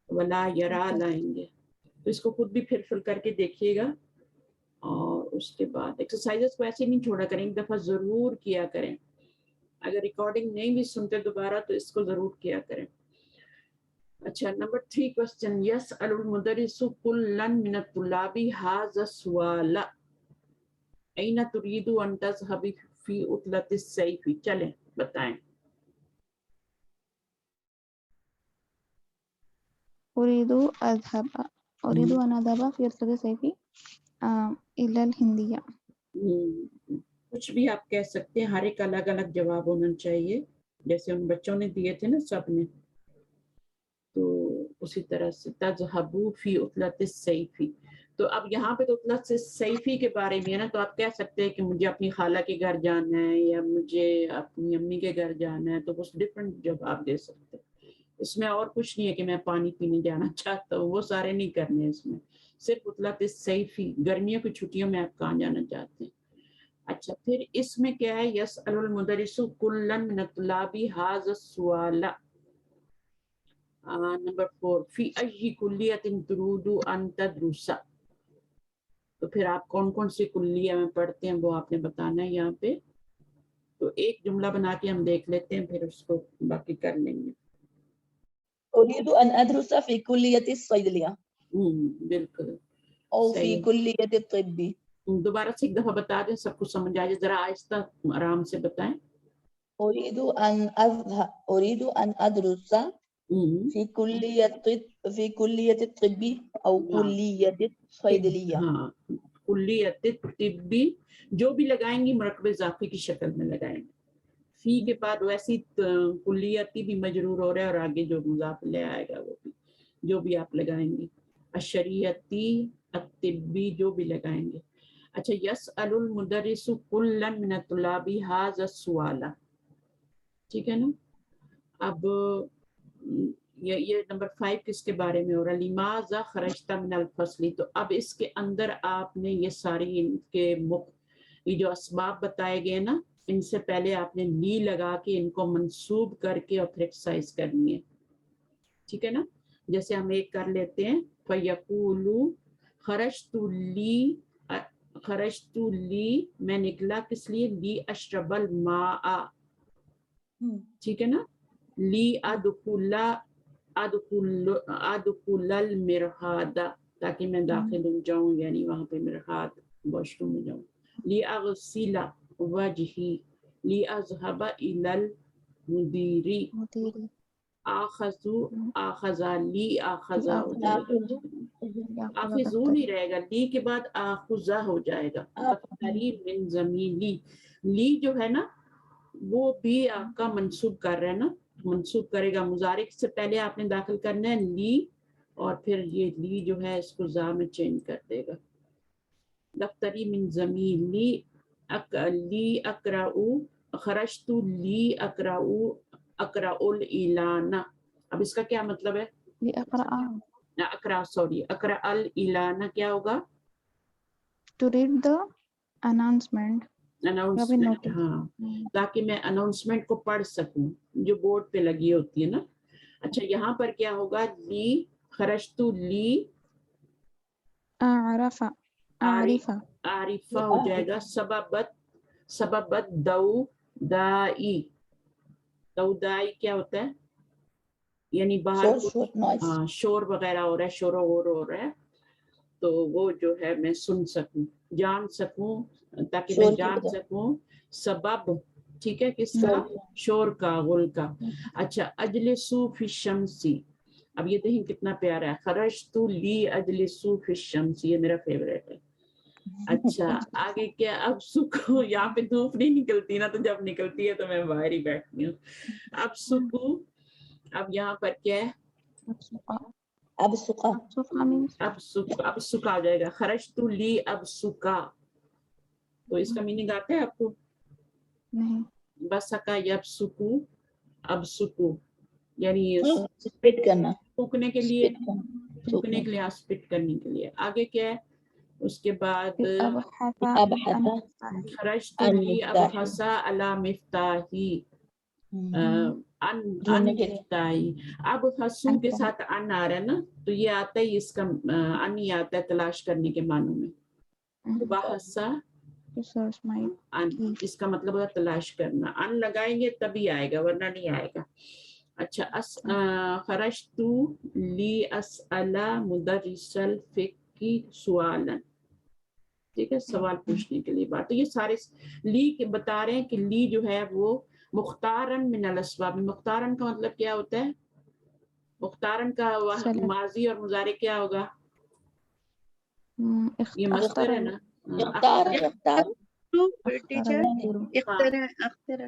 ولا یرا لائیں گے. تو اس کو خود بھی پھر فل کر کے دیکھیے گا, اور اس کے بعد ایکسرسائزز کو ایسے نہیں چھوڑا کریں, ایک دفعہ ضرور کیا کریں. اگر ریکارڈنگ نہیں بھی سنتے دوبارہ تو اس کو ضرور کیا کریں. اچھا, نمبر 3 کوسچن. یسأل المدرس کلا من الطلاب هذا السؤال این تريد ان تذهب في عطلة الصيف. چلیں بتائیں. أريد أن أذهب في عطلة الصيف إلى الهندية. کچھ بھی آپ کہہ سکتے ہیں, ہر ایک الگ الگ جواب ہونا چاہیے. جیسے ان بچوں نے دیے تھے نا سب نے، تو اسی طرح سے تذہبو فی عطلۃ الصیفی. تو اب یہاں پہ تو عطلۃ الصیفی کے بارے میں ہے نا، تو آپ کہہ سکتے ہیں کہ مجھے اپنی خالہ کے گھر جانا ہے یا مجھے اپنی امی کے گھر جانا ہے، تو اس ڈفرینٹ جواب دے سکتے ہیں. اس میں اور کچھ نہیں ہے کہ میں پانی پینے جانا چاہتا ہوں، وہ سارے نہیں کرنے اس میں، صرف عطلۃ الصیفی گرمیوں کی چھٹیوں میں آپ کہاں جانا چاہتے ہیں. اچھا پھر اس میں کیا ہے، یسأل المدرس کلا من الطلاب ھذا السؤال. نمبر 4 فی ای کلیۃ ترید ان تدرس. تو پھر آپ کون کون سی کلیہ میں پڑھتے ہیں وہ آپ نے بتانا ہے یہاں پہ. تو ایک جملہ بنا کے ہم دیکھ لیتے ہیں، پھر اس کو باقی کر لیں گے. أريد أن أدرس في كلية الصيدلية بالکل أو في صحیح. كلية الطب. دوبارہ سے ایک دفعہ بتا دیں، سب کچھ سمجھ آ جائے، ذرا آہستہ آرام سے بتائیں. أريد أن أدرس في كلية الطب أو كلية الصيدلية. ہاں کلیت طبی جو بھی لگائیں گی مرکب اضافی کی شکل میں لگائیں گے. فی کے بعد ویسی کلیتی بھی مجرور ہو رہا ہے، اور آگے جو مضاف لے آئے گا وہ بھی جو بھی آپ لگائیں گے. الشریعتی الطبی جو بھی لگائیں گے. اچھا یسأل المدرس کلا من الطلاب ھذا السؤال. ٹھیک ہے نا. اب یہ نمبر 5 کس کے بارے میں ہو رہا ہے، لماذا خرجت من الفصل. تو اب اس کے اندر آپ نے یہ ساری ان کے یہ جو اسباب بتائے گئے نا، ان سے پہلے آپ نے لی لگا کے ان کو منصوب کر کے اور پھر ایکسرسائز کرنی ہے. ٹھیک ہے نا. جیسے ہم ایک کر لیتے ہیں، فَيَقُولُ خرجت لی میں نکلا کس لیے، لی اشرب الماء. ٹھیک ہے نا. لی ادخل المرحاض تاکہ میں داخل ہو جاؤں، یعنی وہاں پہ مرحاض واش روم میں جاؤں. لی اغسل وجہی، لی اذهب الى المدیر. آخذ لی آخذ ہو جائے گا، آخذو نہیں رہے گا، لی کے بعد آخذہ ہو جائے گا. قریب من زمیلی، لی جو ہے نا وہ بھی آپ کا منصوب کر رہا ہے نا، منصوب کرے گا. مضارع سے پہلے آپ نے داخل کرنا ہے لی، اور پھر یہ لی جو ہے اس کو زا میں چینج کر دے گا. دفتری من زمیلی لی اقرأو، خرجت لی اقرأ الاعلان. اب اس کا کیا مطلب ہے، اقرأ الاعلان کیا ہوگا، to read the announcement. Announcement. ہاں تاکہ میں اناؤنسمنٹ کو پڑھ سکوں جو بورڈ پہ لگی ہوتی ہے نا. اچھا یہاں پر کیا ہوگا، لی خرجت لی عارفہ ہو جائے گا. سببت دائی کیا ہوتا ہے، یعنی باہر شور وغیرہ ہو رہا ہے، شور و غور ہو رہا ہے، تو وہ جو ہے میں سن سکوں، جان سکوں، تاکہ میں جان سکوں سبب. ٹھیک ہے، کس کا، شور کا، غل کا. اچھا اجلسو فی الشمسی، اب یہ دیکھیں کتنا پیارا ہے، خرجت لی اجلسو فی الشمسی، یہ میرا فیوریٹ ہے. اچھا آگے کیا، اب سکو، یہاں پہ دھوپ نہیں نکلتی نا، تو جب نکلتی ہے تو میں باہر ہی بیٹھتی ہوں. اب سکو، اب یہاں پر کیا ہے، اب سکا آ جائے گا. خرجت لی اب سکا، تو اس کا میننگ آتا ہے آپ کو، نہیں. بسکا یب سکو، اب سکو یعنی اسپٹ کرنا، تھوکنے کے لیے، تھوکنے کے لیے، اسپٹ کرنے کے لیے. آگے کیا ہے اس کے بعد، خرجت لی ابحث علی مفتاحی، ان مفتاحی. اب حسو کے ساتھ ان آ رہا ہے نا، تو یہ آتا ہے، اس کا ان ہی آتا ہے تلاش کرنے کے معنوں میں. بحثا ان، اس کا مطلب ہے تلاش کرنا. ان لگائیں گے تبھی آئے گا ورنہ نہیں آئے گا. اچھا خرجت لی اسأل مدرس الفقہ سوالا، ٹھیک ہے، سوال پوچھنے کے لیے بات. تو یہ سارے لی کے بتا رہے ہیں کہ لی جو ہے وہ مختارن من الاسباب. مختارن کا مطلب کیا ہوتا ہے، مختارن کا ماضی اور مضارع کیا ہوگا، یہ مصدر ہے نا. ٹیچر اخترا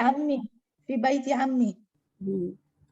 عمي في بيت عمي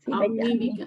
في بيت عمي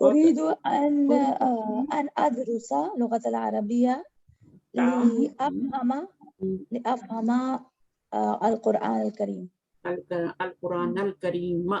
أريد أن أدرس اللغة العربية لأفهم القرآن الكريم القرآن الكريم،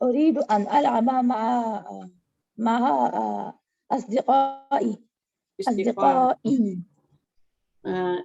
أريد أن ألعب مع أصدقائي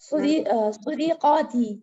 صديقاتي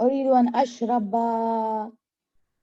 أريد أن أشرب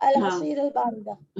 العصير الباردة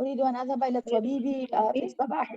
أريد أن أذهب إلى الطبيب في الصباح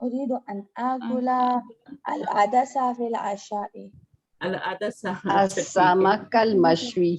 أريد أن آكل العدسة في العشاء السمك المشوي।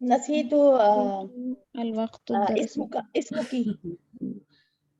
نسيت الوقت الدرس. اسمك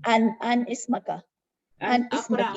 عن اسمك عن اسمك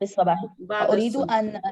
بالصباح أريد أن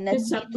نسيت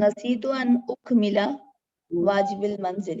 نسيت أن أكمل واجب المنزل.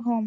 Home.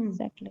exactly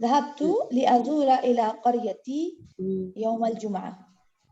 ذهبت لأزور إلى قريتي يوم الجمعة.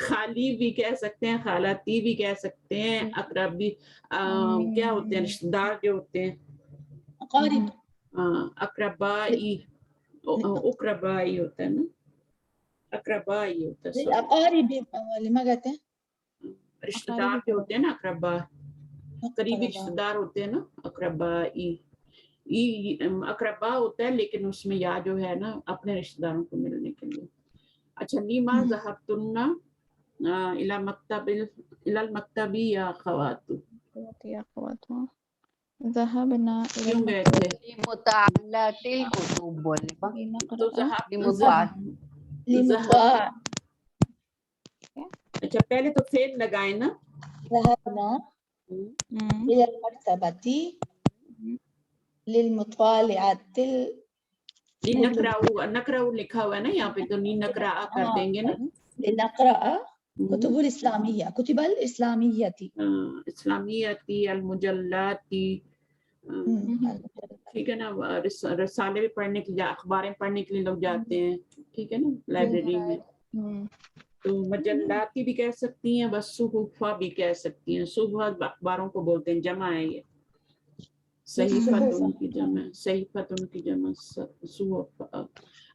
خالی بھی کہہ سکتے ہیں, خالاتی بھی کہہ سکتے ہیں, اقربی کیا ہوتے ہیں رشتہ دار جو ہوتے ہیں, اقارب اقربائی, اقربائی ہوتا ہے نا, اقربائی ہوتا ہے, sorry. اقارب لما کہتے ہیں رشتہ دار جو ہوتے ہیں نا, اقربا, قریبی رشتہ دار ہوتے ہیں نا, اقربائی. اقربا ہوتا ہے لیکن اس میں یا جو ہے نا اپنے رشتہ داروں کو ملنے کے لیے. اچھا, لیما ذہبتن الی المکتب یا خوات, یا خوات ذهبنا إلى کیوں گئے تھے؟ لمطالعة الكتب بولے تو لنقرأ لمطاع اچھا پہلے تو فعل لگائے نا, ذهبنا إلى المكتبة للمطالعة نقرأ لکھا ہوا ہے نا یہاں پہ, تو نی نقرأ کر دیں گے نا, لنقرأ كتب الإسلامية كتب الإسلامية اسلامیاتی, المجلاتی, ٹھیک ہے نا, رسالے بھی پڑھنے کے لیے, اخباریں پڑھنے کے لیے لوگ جاتے ہیں, ٹھیک ہے نا, لائبریری میں. تو مجلاتی بھی کہہ سکتی ہیں, بس صحفہ بھی کہہ سکتی ہیں. صحفہ اخباروں کو بولتے ہیں, جمع ہے یہ, صحیفتن کی جمع, صحیفتن کی جمع صحفہ.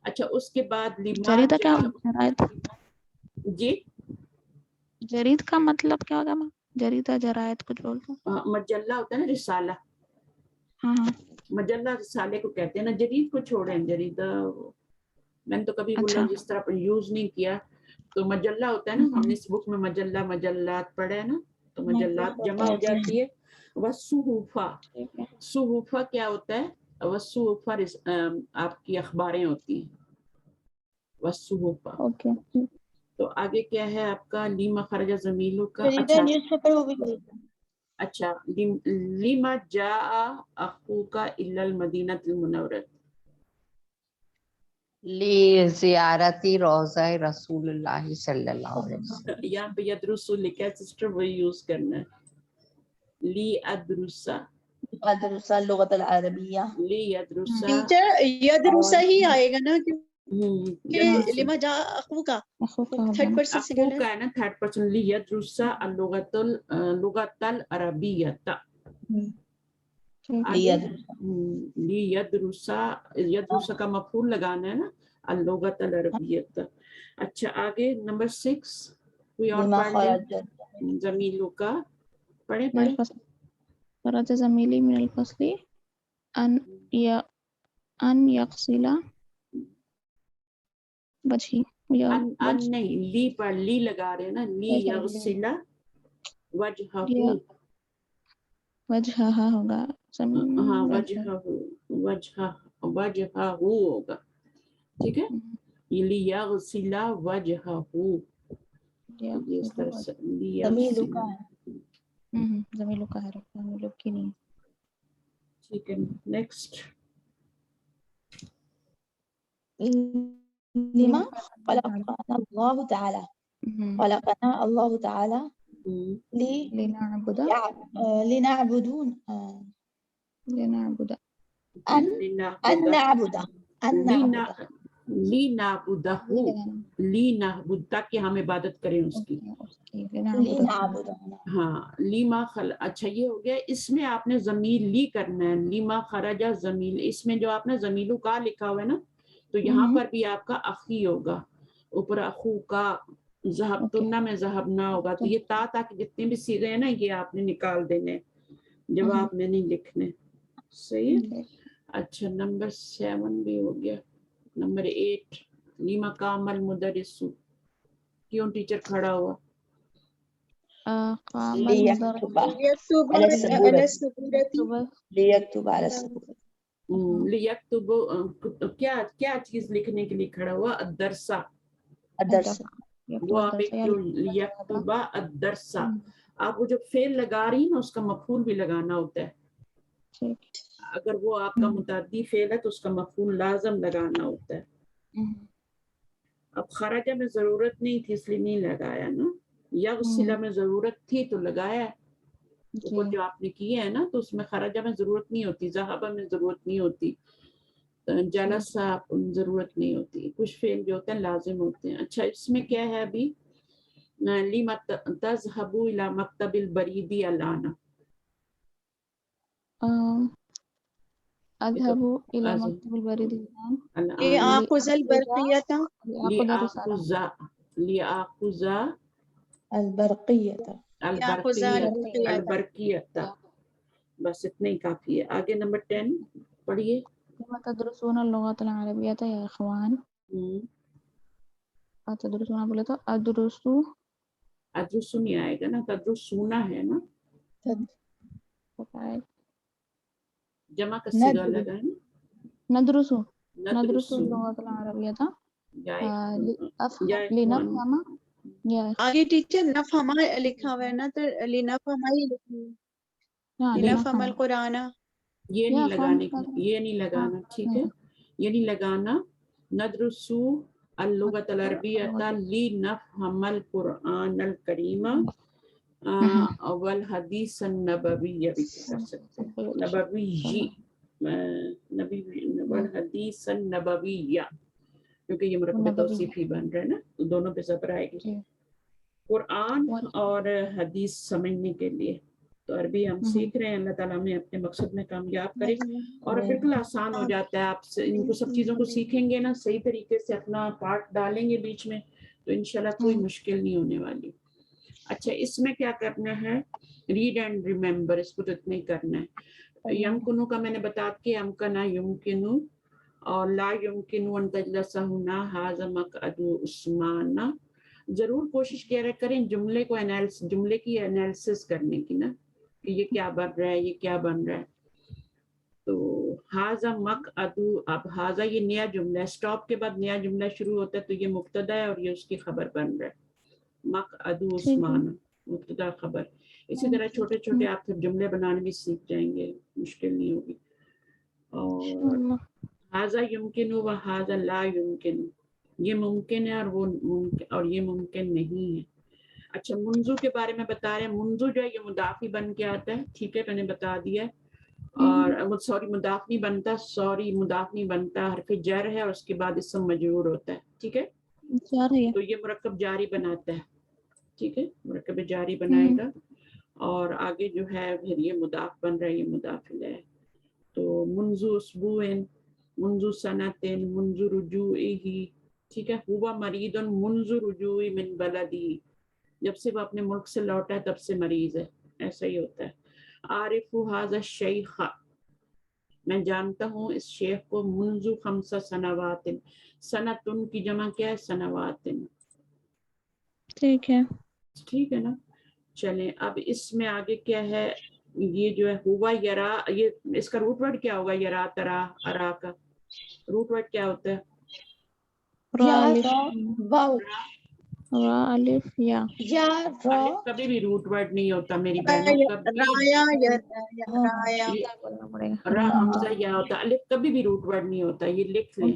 اچھا اس کے بعد لما جریدہ کیا جاء, جرائد, جی جرید کا مطلب کیا ہوگا ماں؟ جریدہ جرائد کچھ بولتے ہیں. مجلہ ہوتا ہے نا, رسالہ, ہاں مجلہ رسالے کو کہتے ہیں نا, جرید کو چھوڑیں, جریدہ میں نے تو کبھی وہ اچھا. لفظ اس طرح یوز نہیں کیا. تو مجلہ ہوتا ہے نا, ہم نے اس بک میں مجلہ مجلات پڑھا ہے نا, تو مجلات جمع ہو جاتی ہے. وصحفہ, صحفہ کیا ہوتا ہے, وصحفہ آپ کی اخباریں ہوتی ہیں, وصحفہ. اوکے. تو آگے کیا ہے آپ کا, لیما خرج زمیلو کا. جریدہ نیوز پیپر وہ بھی بولتے ہیں. اچھا, لیما جاء اخوک الی المدینہ المنورہ, لزیارتی روضہ رسول اللہ صلی اللہ علیہ وسلم. یہاں پہ یدرس لکھا ہے سسٹر, وہی یوز کرنا ہے, لی ادرسا, ادرس اللغۃ العربیہ. لی یدرسا, ٹیچر یدرسا ہی آئے گا نا, کہ لما جا اخو کا اخوک ہوگا تھرڈ نا. پرسن سنگل اخوک ہے نا, تھرڈ پرسن, لی یدرسا اللغۃ العربیۃ. لی یدرسا, یدرسا کا مفعول لگانا ہے نا, اللغۃ العربیۃ. اچھا آگے نمبر 6, کوئی اور لما پڑھ لیں, خرج زمیلوں کا پڑھیں من الفصل خرج زميلي من الفصل أن يغسل وجهي. ان نہیں, لی پڑھ, لی لگا رہے ہیں نا, لی یغسل وجہہ, وجہہ ہوگا, ہاں وجہہ ہوگا, ٹھیک ہے, لی یغسل وجہہ, یہ اس طرح سے لی یغسل, زميلوں کا ہے, زميلوں کی نہیں. ٹھیک ہے. نیکسٹ, لما خلقنا الله تعالى خلقنا الله تعالى لنعبد لنعبدون لنعبد أن نعبد لی نعبدہ, لی نعبد, تاکہ ہم عبادت کریں اس کی. لنعبد. ہاں, لیما اچھا یہ ہو گیا. اس میں آپ نے ضمیر لی کرنا ہے, لیما خرجہ ضمیر, اس میں جو آپ نے ضمیرو کا لکھا ہوا ہے نا, تو یہاں پر بھی آپ کا اخی ہوگا, اوپر اخو کا, ذہبتنا میں ذہبنا ہوگا. تو یہ تا کہ جتنے بھی صیغے ہیں نا, یہ آپ نے نکال دینے, جواب میں نہیں لکھنے. صحیح. اچھا نمبر 7 بھی ہو گیا. نمبر 8, لیما قام المدرس, کیوں ٹیچر کھڑا ہوا؟ قام ليكتب یکتب على علی السبورة السبورة, ليكتب على السبورة. لیکتب, کیا چیز لکھنے کے لیے کھڑا ہوا؟ الدرسہ, الدرس. وہ آپ ایک جو لیکتب الدرسہ, آپ وہ جو فعل لگا رہی ہیں نا, اس کا مفعول بھی لگانا ہوتا ہے. اگر وہ آپ کا متعدی فعل ہے تو اس کا مفعول لازم لگانا ہوتا ہے. اب خرجہ میں ضرورت نہیں تھی اس لیے نہیں لگایا نا, یغسلہ میں ضرورت تھی تو لگایا. اوپر جو آپ نے کیا ہے نا, تو اس میں خرجہ میں ضرورت نہیں ہوتی, ذہبہ میں ضرورت نہیں ہوتی, جلسہ ضرورت نہیں ہوتی. کچھ فعل جو ہوتے ہیں لازم ہوتے ہیں. اچھا اس میں کیا ہے ابھی, لما تذهبوا إلى مكتب البريد الآن. أذهب إلى أذهب. مكتب البريد الآن الآن لآخذ البرقية لآخذ البرقية. البرقية. بس اتنے ہی کافی ہے. آگے نمبر 10 پڑھیے. لما تدرسون اللغة العربية يا إخوان. تدرسون بولے تو ادرسو نہیں آئے گا نا, تدرسونا ہے نا, جمع کا صیغہ لگا ہے نا. ندرس اللغة العربية لنفهم. آگے ٹیچر نفہم لکھا ہوا ہے نا, تو لنفہم ہی لنفہم القرآن. یہ نہیں لگانے کی, یہ نہیں لگانا, ٹھیک ہے, یہ نہیں لگانا. ندرسو اللغة العربية لنفهم القرآن الكريم والحدیث النبوی بھی کر سکتے ہیں, نبوی والحدیث النبوی, کیونکہ یہ مرکب توصیفی بن رہا ہے نا, تو دونوں پہ زبر آئے گی. قرآن اور حدیث سمجھنے کے لیے تو عربی ہم سیکھ رہے ہیں. اللہ تعالیٰ ہمیں اپنے مقصد میں کامیاب کرے اور بالکل آسان ہو جاتا ہے. آپ ان کو سب چیزوں کو سیکھیں گے نا, صحیح طریقے سے اپنا پارٹ ڈالیں گے بیچ میں, تو انشاءاللہ کوئی مشکل نہیں ہونے والی. اچھا, اس میں کیا کرنا ہے, ریڈ اینڈ ریممبر, اس کو تو اتنا ہی کرنا ہے. یمکنو کا میں نے بتا کہ امکنا یمکنو اور لا یمکنو ان تجلس ہونا ھذا مقعد عثمان. ضرور کوشش کیا کریں جملے کو جملے کی انالیسس کرنے کی نا, کہ یہ کیا بن رہا ہے, یہ کیا بن رہا ہے. تو ھذا مقعد, اب ھذا یہ نیا جملہ ہے, اسٹاپ کے بعد نیا جملہ شروع ہوتا ہے تو یہ مبتدا ہے اور یہ اس کی خبر بن رہا ہے. مقعد عثمان مبتدا خبر. اسی طرح چھوٹے چھوٹے آپ پھر جملے بنانے بھی سیکھ جائیں گے, مشکل نہیں ہوگی. اور ھذا یمکن و ھذا لا یمکن, یہ ممکن ہے اور وہ اور یہ ممکن نہیں ہے. اچھا, منذ کے بارے میں بتا رہے ہیں. منذ جو ہے یہ مضافی بن کے آتا ہے, ٹھیک ہے, میں نے بتا دیا. اور سوری مضاف نہیں بنتا, مضاف نہیں بنتا, حرف جر ہے اور اس کے بعد اسم مجرور ہوتا ہے, ٹھیک ہے. تو یہ مرکب جاری بناتا ہے, ٹھیک ہے, مرکب جاری بنائے گا. اور آگے جو ہے پھر یہ مضاف بن رہا ہے, یہ مضاف ہے. تو منذ اسبوع, منذ سنۃ, منذ رجوعہ, ٹھیک ہے. ہوا مریض منذ رجوع من بلدی, جب سے وہ اپنے ملک سے لوٹا ہے تب سے مریض ہے, ایسا ہی ہوتا ہے. عارف ھذا الشیخ, میں جانتا ہوں اس شیخ کو. منذ 5 سنوات, سنتن کی جمع کیا ہے, سنوات, ٹھیک ہے, ٹھیک ہے نا. چلیں اب اس میں آگے کیا ہے, یہ جو ہے ہوا یرا, یہ اس کا روٹ ورڈ کیا ہوگا, یرا ترا ارا کا روٹ ورڈ کیا ہوتا ہے؟ الف یا الف کبھی بھی روٹ ورڈ نہیں ہوتا میری بہنوں, را حمزہ یا ہوتا, الف کبھی بھی روٹ ورڈ نہیں ہوتا, یہ لکھ لیں.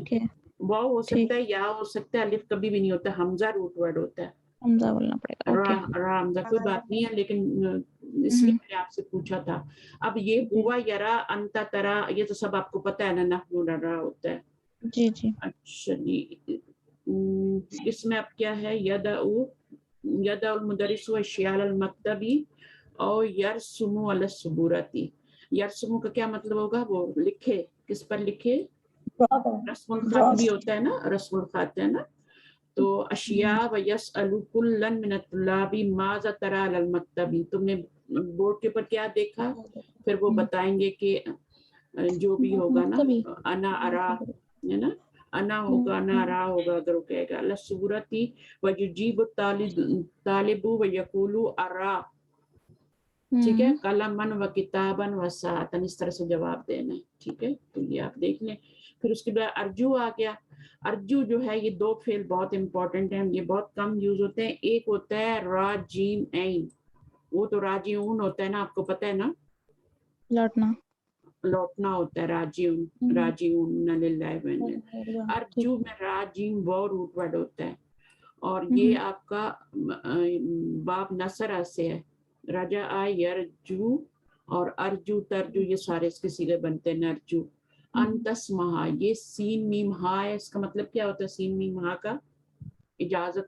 واو ہو سکتا ہے, یا ہو سکتا ہے, الف کبھی بھی نہیں ہوتا, حمزہ روٹ ورڈ ہوتا ہے. حمزہ بولنا پڑے گا. را حمزہ کوئی بات نہیں ہے, لیکن اس لیے میں نے آپ سے پوچھا تھا. اب یہ ہوا یرا انتا ترا, یہ تو سب آپ کو پتہ ہے نا, نحو نرا ہوتا ہے. جی جی. اچھا جی, اس میں اب کیا ہے, یدعو المدرس اشیاء المکتبی اور یرسمو علی السبورتی. یرسمو کا کیا مطلب ہوگا, وہ لکھے, کس پر لکھے, رسم الخط بھی ہوتا ہے نا, رسم الخط ہے نا. تو اشیاء و یسألو کلن من الطلاب ماذا ترى علی المکتبی, تم نے بورڈ کے اوپر کیا دیکھا, پھر وہ بتائیں گے کہ جو بھی ہوگا نا, انا ارا ہے نا, انا ہوگا, انا ارا ہوگا, اگر وہ کہے گا اللہ صورتی ویجیب الطالب ویقول ارا, ٹھیک ہے. قلمن و کتابن و ساعتن, اس طرح سے جواب دینا ہے, ٹھیک ہے. تو یہ آپ دیکھ لیں. پھر اس کے بعد ارجو آ گیا. ارجو جو ہے, یہ دو فعل بہت امپورٹنٹ ہیں, یہ بہت کم یوز ہوتے ہیں. ایک ہوتا ہے را جیم عین, وہ تو راجعون ہوتا ہے نا, آپ کو پتہ ہے نا, لوٹنا ہوتا ہے, راجعون, راجعون للہ و انا. ارجو میں راجیم وہ روٹ ورڈ ہوتا ہے, اور یہ آپ کا باب نصرہ سے ہے. رجع یرجو اور ارجو ترجو, یہ سارے اس کے صیغے بنتے ہیں. نرجو انتسمہا, یہ سین میم ہا ہے, اس کا مطلب کیا ہوتا ہے سین میم ہا کا, اجازت,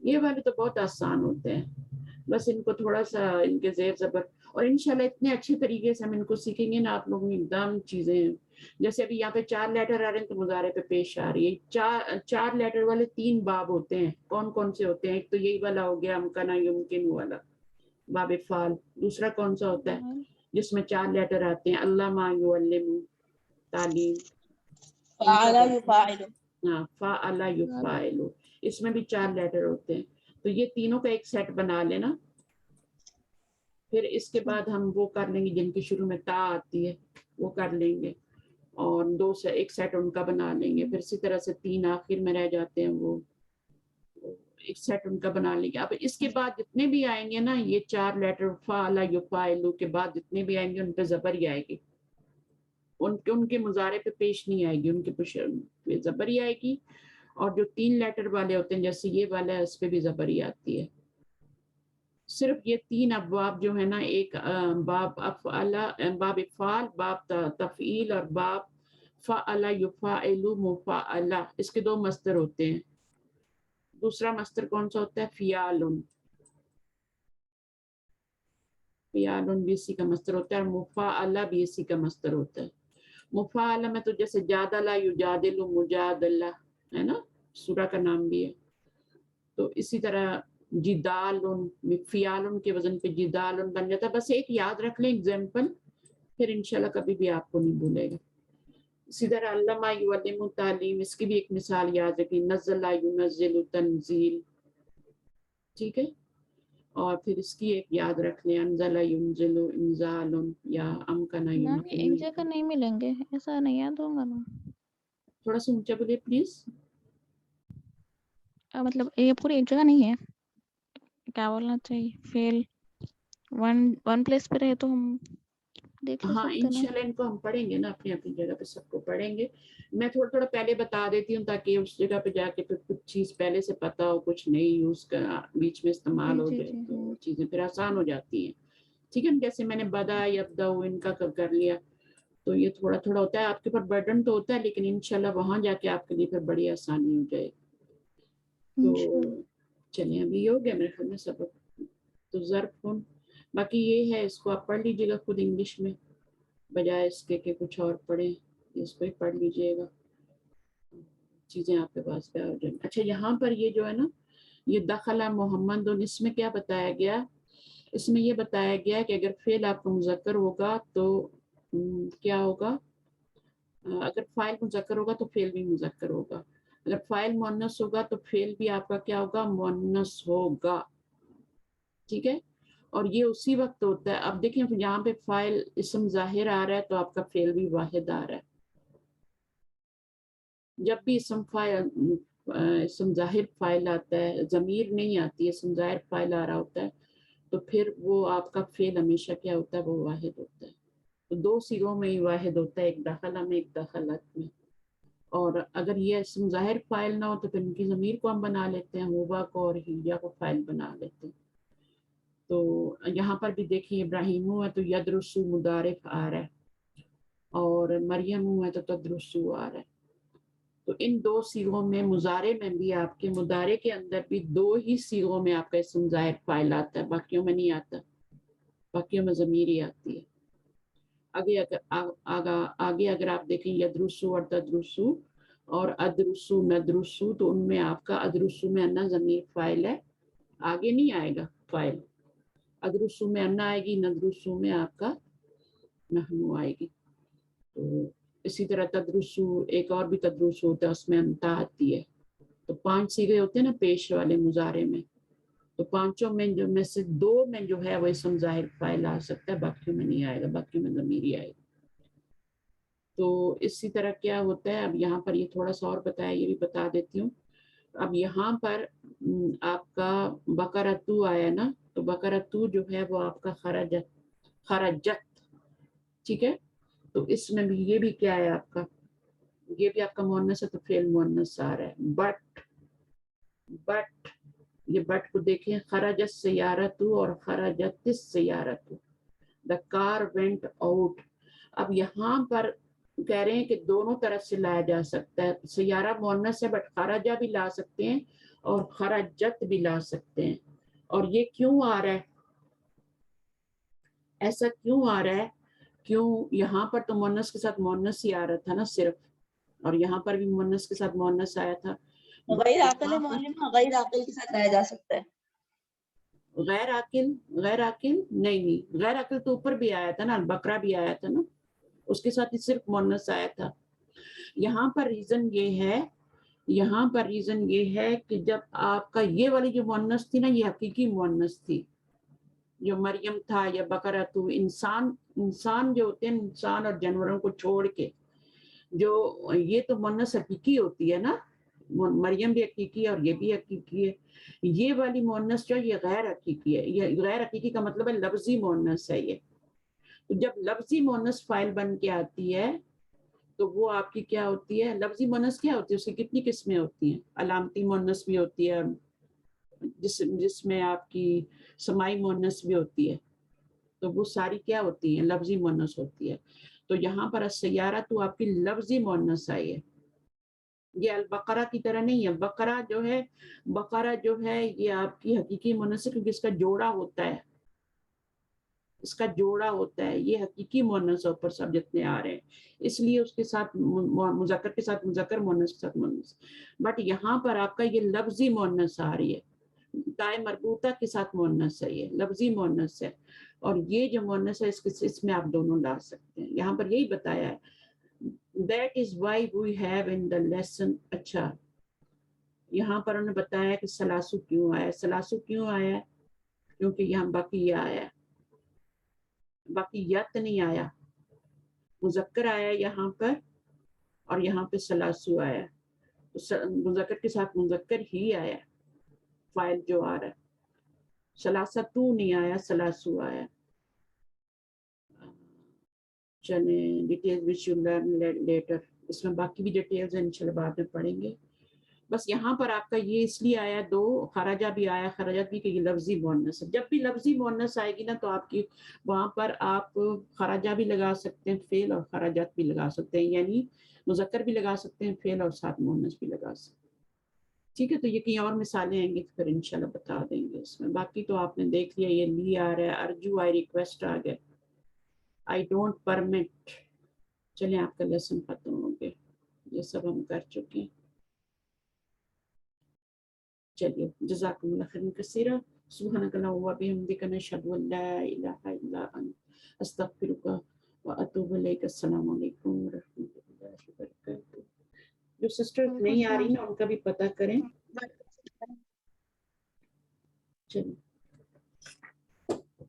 یہ والے تو بہت آسان ہوتے ہیں, بس ان کو تھوڑا سا ان کے زیر زبر, اور انشاءاللہ اتنے اچھے طریقے سے ہم ان کو سیکھیں گے نا, آپ لوگوں ایک دم چیزیں, جیسے ابھی یہاں پہ 4 لیٹر آ رہے ہیں تو مضارع پہ پیش آ رہی ہے. 4 لیٹر والے 3 باب ہوتے ہیں, کون کون سے ہوتے ہیں؟ ایک تو یہی والا ہو گیا امکنا یمکن والا باب فعل. دوسرا کون سا ہوتا ہے جس میں 4 لیٹر آتے ہیں؟ علامہ یعلم, تعلیم. فعل یفاعل. ہاں, فعل یفعل, اس میں بھی 4 لیٹر ہوتے ہیں. تو یہ تینوں کا ایک سیٹ بنا لینا. پھر اس کے بعد ہم وہ کر لیں گے جن کی شروع میں تا آتی ہے, وہ کر لیں گے, اور 2 سے ایک سیٹ ان کا بنا لیں گے. پھر اسی طرح سے 3 آخر میں رہ جاتے ہیں, وہ ایک سیٹ ان کا بنا لیں گے. اب اس کے بعد جتنے بھی آئیں گے نا, یہ 4 لیٹر فعل یفعل کے بعد جتنے بھی آئیں گے ان پہ زبر ہی آئے گی, ان کے مضارع پہ پیش نہیں آئے گی, ان کے پہ زبر ہی آئے گی. اور جو 3 لیٹر والے ہوتے ہیں جیسے یہ والا ہے, اس پہ بھی زبر ہی آتی ہے. صرف یہ 3 ابواب جو ہے نا, ایک باب افعل, باب افعال, باب تفعیل, اور باب فعل یفعل مفعل, اس کے 2 مصدر ہوتے ہیں. دوسرا مصدر کون سا ہوتا ہے؟ فیالن. فیالن بھی اسی کا مصدر ہوتا ہے, اور مفعل بھی اسی کا مصدر ہوتا ہے. مفعل میں تو جیسے جادلہ یجادل مجادلہ ہے نا, سورہ کا نام بھی ہے. تو اسی طرح جدالن, فیالن کے وزن پہ جدالن بن جاتا ہے. بس ایک یاد رکھ لیں ایگزامپل, پھر انشاءاللہ کبھی بھی آپ کو نہیں بھولے گا. اسی طرح علامہ یعلم تعلیم, اس کی بھی ایک مثال یاد رکھیں, نزل ینزل تنزیل, ٹھیک ہے. اور پھر اس کی ایک یاد رکھ لیں, انزل ینزل انزال, یا امکن نام یہ ایک یمکن. جگہ نہیں ملیں گے, ایسا نہیں یاد ہوگا نا. تھوڑا سا اونچا بولے پلیز. مطلب یہ پوری ایک جگہ نہیں ہے, کیا بولنا چاہیے, فیل ون پلیس پہ رہے تو ہم دیکھ ہی ہاں سکتے نا. انشاءاللہ ان کو ہم پڑھیں گے نا, اپنی اپنی جگہ پہ سب کو پڑھیں گے. میں تھوڑا تھوڑا پہلے بتا دیتی ہوں تاکہ اس جگہ پہ جا کے پھر کچھ چیز پہلے سے پتا ہو, کچھ نئی یوز کا بیچ میں استعمال جی ہو جی جائے جی تو چیزیں پھر آسان ہو جاتی ہیں. ٹھیک ہے, جیسے میں نے بدا یبدا ان کا کر لیا, تو یہ تھوڑا تھوڑا ہوتا ہے آپ کے اوپر, برڈن تو ہوتا ہے, لیکن انشاءاللہ وہاں جا کے آپ کے لیے پھر بڑی آسانی ہو جائے. تو انشاءاللہ. چلیں ابھی یہ ہو گیا میرے خیال میں سبق. تو ظرف باقی یہ ہے, اس کو آپ پڑھ لیجیے گا خود انگلش میں, بجائے اس کے کہ کچھ اور پڑھیں, اس کو ہی پڑھ لیجیے گا, چیزیں آپ کے پاس کیا ہو جائیں. اچھا یہاں پر یہ جو ہے نا, یہ دخل محمد, اس میں کیا بتایا گیا؟ اس میں یہ بتایا گیا کہ اگر فعل آپ کا مذکر ہوگا تو کیا ہوگا, اگر فاعل مذکر ہوگا تو فعل بھی مذکر ہوگا, اگر فاعل مؤنث ہوگا تو فعل بھی آپ کا کیا ہوگا؟ مؤنث ہوگا. ٹھیک ہے, اور یہ اسی وقت ہوتا ہے. اب دیکھیں یہاں پہ فاعل اسم ظاہر آ رہا ہے تو آپ کا فعل بھی واحد آ رہا ہے. جب بھی اسم ظاہر فاعل آتا ہے, ضمیر نہیں آتی ہے, اسم ظاہر فاعل آ رہا ہوتا ہے, تو پھر وہ آپ کا فعل ہمیشہ کیا ہوتا ہے؟ وہ واحد ہوتا ہے. تو 2 صیغوں میں ہی واحد ہوتا ہے, ایک داخلہ میں, ایک داخلت میں. اور اگر یہ اسم ظاہر فاعل نہ ہو تو پھر ان کی ضمیر کو ہم بنا لیتے ہیں, ہوا کو اور ہیا کو فاعل بنا لیتے ہیں. تو یہاں پر بھی دیکھیں, ابراہیم ہے تو یدرسو مضارع آ رہا ہے, اور مریم ہے تو تدرسو آ رہا ہے. تو ان 2 صیغوں میں, مضارع میں بھی آپ کے, مضارع کے اندر بھی 2 ہی صیغوں میں آپ کا اسم ظاہر فاعل آتا ہے, باقیوں میں نہیں آتا, باقیوں میں ضمیر ہی آتی ہے. آگے اگر آپ دیکھیں یدرسو اور تدرسو اور ادرسو ندرسو, تو ان میں آپ کا ادرسو میں انا ضمیر فاعل ہے, آگے نہیں آئے گا فاعل. ادرسو میں انا آئے گی, ندرسو میں آپ کا نحنو آئے گی. تو اسی طرح تدرسو, ایک اور بھی تدرسو ہوتا ہے, اس میں انتا آتی ہے. تو 5 صیغے ہوتے ہیں نا پیش والے مضارع میں, تو 5 میں سے 2 میں جو ہے وہ اسم ظاہر فاعل آ سکتا ہے, باقیوں میں نہیں آئے گا, باقیوں میں ضمیر ہی آئے گا. تو اسی طرح کیا ہوتا ہے, اب یہاں پر یہ تھوڑا سا اور بتایا, یہ بھی بتا دیتی ہوں. اب یہاں پر آپ کا بقرتو آیا نا, تو بقرتو جو ہے وہ آپ کا خرجت, ٹھیک ہے. تو اس میں بھی یہ بھی کیا ہے آپ کا, یہ بھی آپ کا مؤنث ہے, تو فعل مؤنث آ رہا ہے. بٹ یہ بٹ کو دیکھیں, خرجت سیارتو اور خرجت السیارتو, the car went out. اب یہاں پر کہہ رہے ہیں کہ دونوں طرف سے لایا جا سکتا ہے, سیارہ مؤنث ہے بٹ خرجہ بھی لا سکتے ہیں, اور خرجت بھی لا سکتے ہیں. اور یہ کیوں آ رہا ہے, ایسا کیوں آ رہا ہے؟ کیوں یہاں پر تو مونس کے ساتھ مونس ہی آ رہا تھا نا صرف, اور یہاں پر بھی مونس کے ساتھ مونس آیا تھا. غیر عاقل ہے معلم, غیر عاقل کے ساتھ لایا جا سکتا ہے. غیر عاقل نہیں, غیر عاقل تو اوپر بھی آیا تھا نا, البقرہ بھی آیا تھا نا, اس کے ساتھ صرف مونس آیا تھا. یہاں پر ریزن یہ ہے کہ جب آپ کا یہ والی جو مونس تھی نا, یہ حقیقی مونس تھی, جو مریم تھا یا بقرہ تو انسان جو ہوتے ہیں, انسان اور جانوروں کو چھوڑ کے, جو یہ تو مونس حقیقی ہوتی ہے نا, مریم بھی حقیقی ہے اور یہ بھی حقیقی ہے. یہ والی مونس جو یہ غیر حقیقی ہے. یہ غیر حقیقی کا مطلب ہے لفظی مونس ہے. یہ تو جب لفظی مونس فائل بن کے آتی ہے تو وہ آپ کی کیا ہوتی ہے؟ لفظی مونس کیا ہوتی ہے؟ اس کی کتنی قسمیں ہوتی ہیں. علامتی مونس بھی ہوتی ہے, جس میں آپ کی سمائی مونس بھی ہوتی ہے. تو وہ ساری کیا ہوتی ہیں؟ لفظی مونس ہوتی ہے. تو یہاں پر السیارہ تو آپ کی لفظی مونس آئی ہے. یہ البقرہ کی طرح نہیں ہے. بقرہ جو ہے یہ آپ کی حقیقی مونس ہے, کیونکہ اس کا جوڑا ہوتا ہے. یہ حقیقی مونس ہے اوپر سب جتنے آ رہے ہیں, اس لیے اس کے ساتھ مذکر کے ساتھ مذکر, مونس کے ساتھ مونس. بٹ یہاں پر آپ کا یہ لفظی مونس آ رہی ہے, تائے مربوطہ کے ساتھ مونس ہے, یہ لفظی مونس ہے. اور یہ جو مونس ہے اس میں آپ دونوں لا سکتے ہیں. یہاں پر یہی بتایا ہے. That is why we have in the lesson. اچھا, یہاں پر انہوں نے بتایا کہ سلاسو کیوں آیا ہے, کیونکہ یہاں بقیہ آیا ہے, بقیت نہیں آیا. مذکر آیا یہاں پر اور یہاں پہ سلاسو آیا. مذکر کے ساتھ مذکر ہی آیا, فائل جو آ رہا ہے. سلاستو نہیں آیا, سلاسو آیا. چلیں, details which you learn later, اس میں باقی بھی ڈیٹیلز ہیں انشاءاللہ بعد میں پڑھیں گے. بس یہاں پر آپ کا یہ اس لیے آیا 2, خراجہ بھی آیا, خراجات بھی, کہ یہ لفظی مونس ہے. جب بھی لفظی مونس آئے گی نا تو آپ کی وہاں پر آپ خراجہ بھی لگا سکتے ہیں, فعل, اور خراجات بھی لگا سکتے ہیں, یعنی مذکر بھی لگا سکتے ہیں, فعل اور ساتھ مونس بھی لگا سکتے ہیں. ٹھیک ہے, تو یہ کہیں اور مثالیں آئیں گی تو پھر انشاءاللہ بتا دیں گے اس میں. باقی تو آپ نے دیکھ لیا, یہ لی آ رہا ہے, ارجو, آئی ریکویسٹ آ گیا, I don't permit. چلیں آپ کا لیسن ختم ہو گیا, یہ سب ہم کر چکے ہیں. چلیے, جزاکم اللہ خیرا کثیرا. سبحانک اللہم و بحمدک, نشہد ان لا الہ الا انت, استغفرک و اتوب الیک. السلام علیکم و رحمۃ اللہ وبرکاتہ. جو سسٹر نہیں آ رہی نا ان کا بھی پتہ کریں. چلیے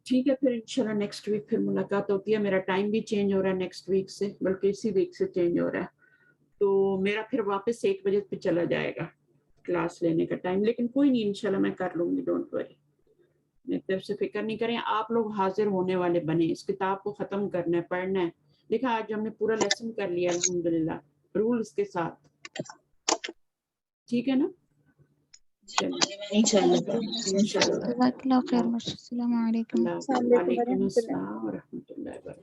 ٹھیک ہے, پھر انشاءاللہ نیکسٹ ویک پھر ملاقات ہوتی ہے. میرا ٹائم بھی چینج ہو رہا ہے نیکسٹ ویک سے, بلکہ اسی ویک سے چینج ہو رہا ہے. تو میرا پھر واپس 1 بجے پہ چلا جائے گا کلاس لینے کا ٹائم, لیکن کوئی نہیں, انشاءاللہ میں کر لوں گی, ڈونٹ وری. میری طرف سے فکر نہیں کریں. آپ لوگ حاضر ہونے والے بنے, اس کتاب کو ختم کرنا ہے, پڑھنا ہے. دیکھا آج ہم نے پورا لیسن کر لیا الحمدللہ, رولز کے ساتھ. ٹھیک ہے نا؟ انشاءاللہ. جزاک اللہ خیر. السلام علیکم. وعلیکم السلام ورحمۃ اللہ وبرکاتہ.